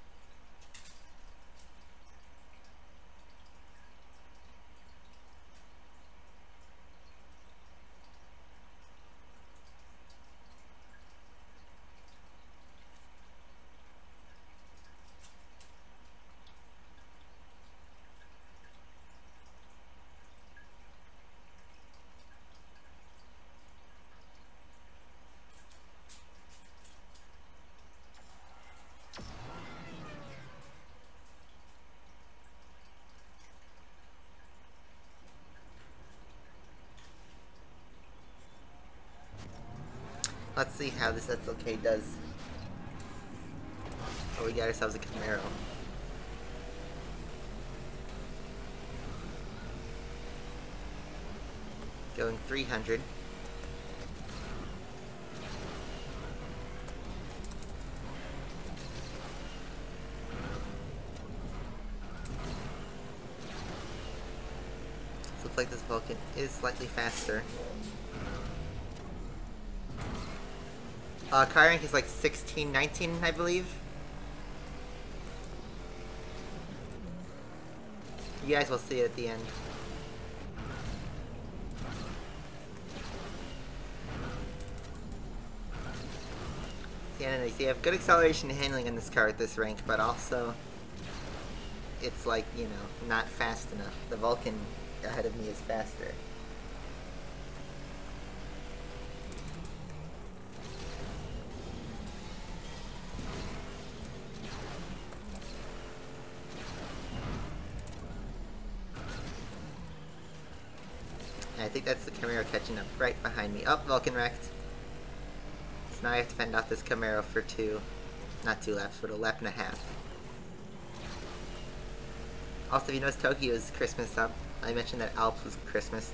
Let's see how this SLK does. Oh, we got ourselves a Camaro. Going 300. Looks like this Vulcan is slightly faster. Car rank is like 16, 19, I believe. You guys will see it at the end. Yeah, no, you have good acceleration and handling in this car at this rank, but also it's like, you know, not fast enough. The Vulcan ahead of me is faster. And I think that's the Camaro catching up right behind me. Oh, Vulcan wrecked. So now I have to fend off this Camaro for not 2 laps, but a lap and a half. Also, if you notice, Tokyo is Christmas up. I mentioned that Alps was Christmas.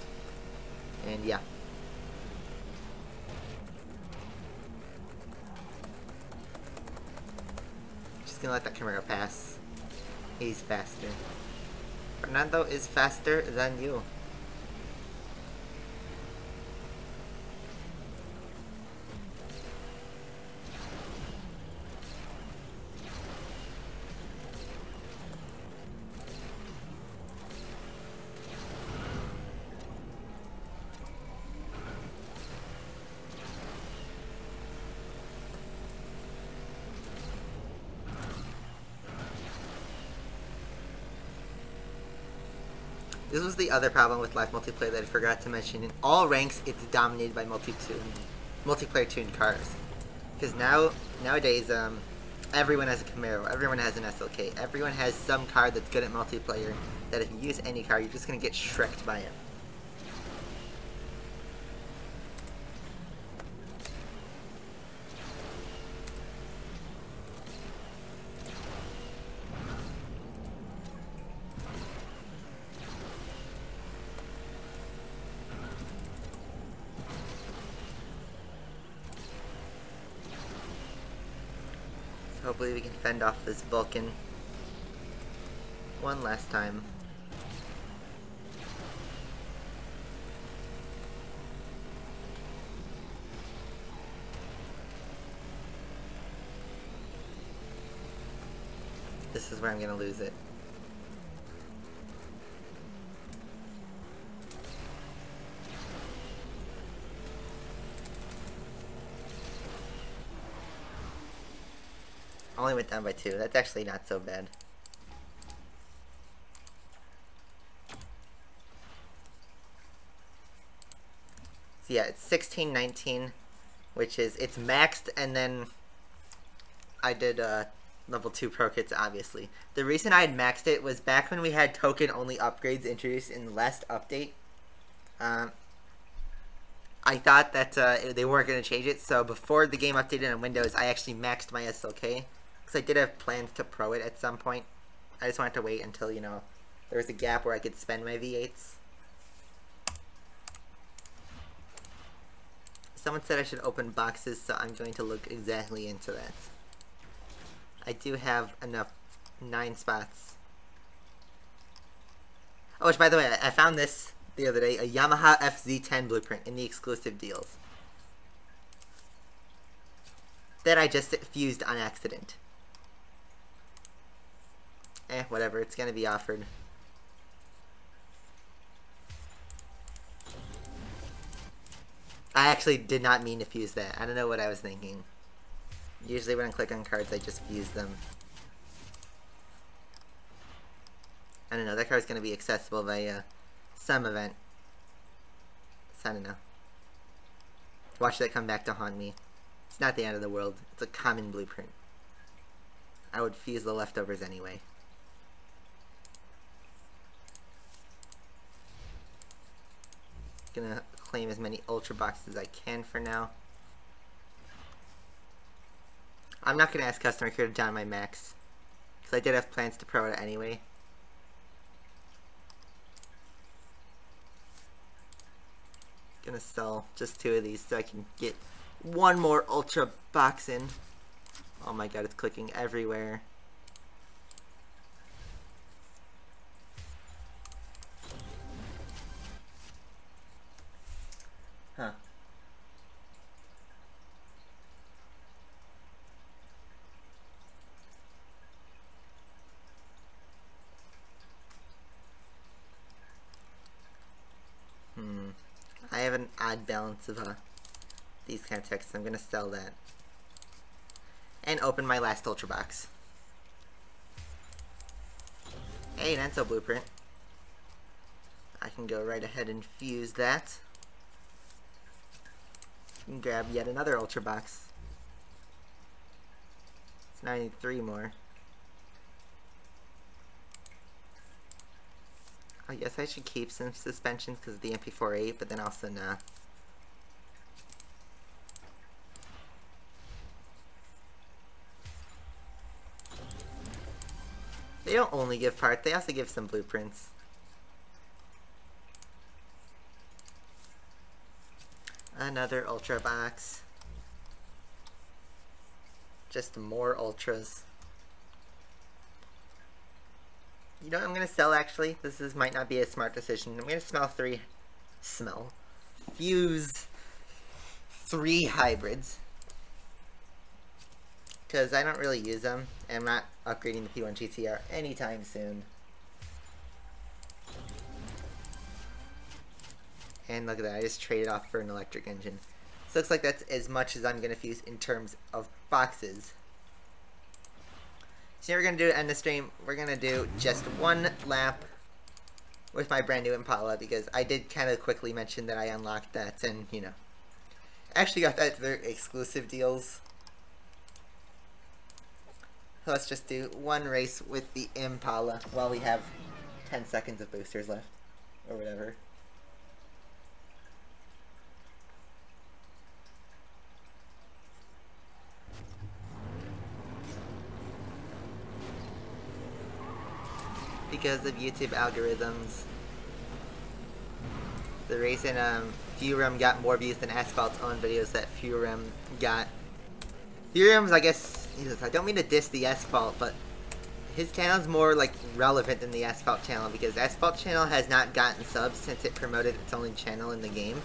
And yeah. Just gonna let that Camaro pass. He's faster. Fernando is faster than you. This was the other problem with live multiplayer that I forgot to mention. In all ranks, it's dominated by multiplayer tuned cars. Because nowadays, everyone has a Camaro, everyone has an SLK, everyone has some car that's good at multiplayer, that if you use any car, you're just going to get shreked by it. Hopefully we can fend off this Vulcan one last time. This is where I'm gonna lose it. Only went down by 2. That's actually not so bad. So yeah, it's 16, 19, which is, it's maxed, and then I did level 2 pro kits, obviously. The reason I had maxed it was back when we had token-only upgrades introduced in the last update. I thought that they weren't going to change it, so before the game updated on Windows, I actually maxed my SLK. Because I did have plans to pro it at some point. I just wanted to wait until, you know, there was a gap where I could spend my V8s. Someone said I should open boxes, so I'm going to look exactly into that. I do have enough 9 spots. Oh, which, by the way, I found this the other day, a Yamaha FZ10 blueprint in the exclusive deals. That I just fused on accident. Whatever, it's gonna be offered. I actually did not mean to fuse that. I don't know what I was thinking. Usually when I click on cards, I just fuse them. I don't know, that card's gonna be accessible via some event. So I don't know. Watch that come back to haunt me. It's not the end of the world. It's a common blueprint. I would fuse the leftovers anyway. Gonna claim as many ultra boxes as I can for now. I'm not gonna ask customer care to down my max, because I did have plans to pro it anyway. Gonna sell just 2 of these so I can get 1 more ultra box in. Oh my god, it's clicking everywhere. Huh. I have an odd balance of these kind of texts. I'm gonna sell that. And open my last ultra box. Hey, an Enso blueprint. I can go right ahead and fuse that. And grab yet another ultra box. So now I need 3 more. I guess I should keep some suspensions because of the MP48, but then also nah. They don't only give parts, they also give some blueprints. Another ultra box. Just more ultras. You know what I'm gonna sell actually? This might not be a smart decision. I'm gonna fuse 3 hybrids. Because I don't really use them, and I'm not upgrading the P1 GTR anytime soon. And look at that, I just traded off for an electric engine. So it looks like that's as much as I'm gonna fuse in terms of boxes. So we're going to do to end the stream, we're going to do just 1 lap with my brand new Impala, because I did kind of quickly mention that I unlocked that, and, you know, actually got that through exclusive deals. So let's just do 1 race with the Impala while we have 10 seconds of boosters left, or whatever. Because of YouTube algorithms. The reason Furum got more views than Asphalt's own videos that Furum got. Furum's, I guess, I don't mean to diss the Asphalt, but his channel's more like relevant than the Asphalt channel, because Asphalt channel has not gotten subs since it promoted its only channel in the game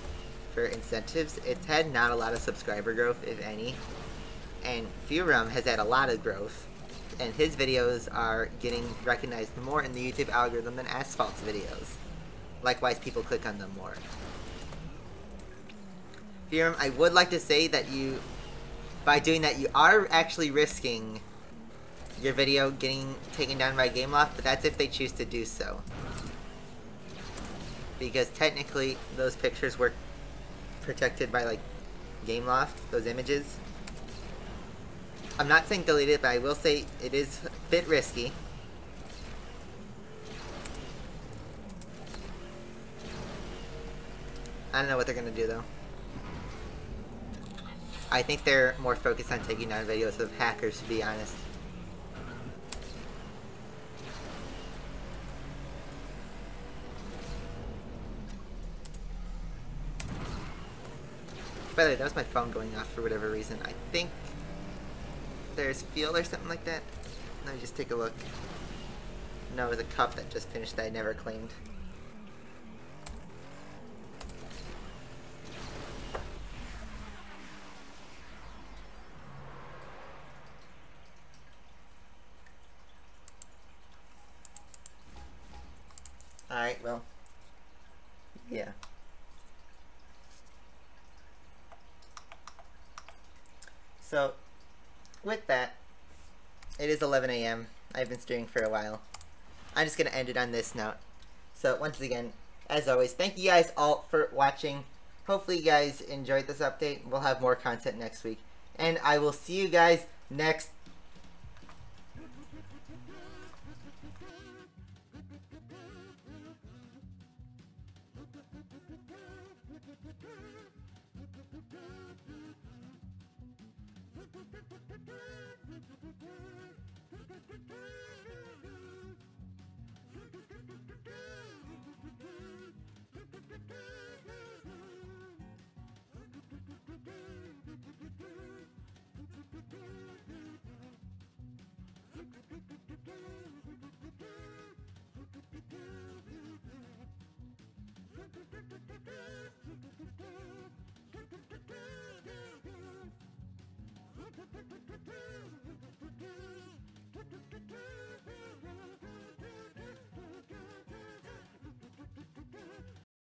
for incentives. It's had not a lot of subscriber growth, if any, and Furum has had a lot of growth. And his videos are getting recognized more in the YouTube algorithm than Asphalt's videos. Likewise, people click on them more. Furum, I would like to say that by doing that, you are actually risking your video getting taken down by Gameloft, but that's if they choose to do so. Because technically, those pictures were protected by, like, Gameloft, those images. I'm not saying delete it, but I will say it is a bit risky. I don't know what they're gonna do though. I think they're more focused on taking down videos of hackers, to be honest. By the way, that was my phone going off for whatever reason. I think there's fuel or something like that. Let me just take a look. No, it was a cup that just finished that I never claimed. Alright, well. Yeah. So, with that, it is 11 a.m. I've been streaming for a while. I'm just going to end it on this note. So, once again, as always, thank you guys all for watching. Hopefully you guys enjoyed this update. We'll have more content next week. And I will see you guys next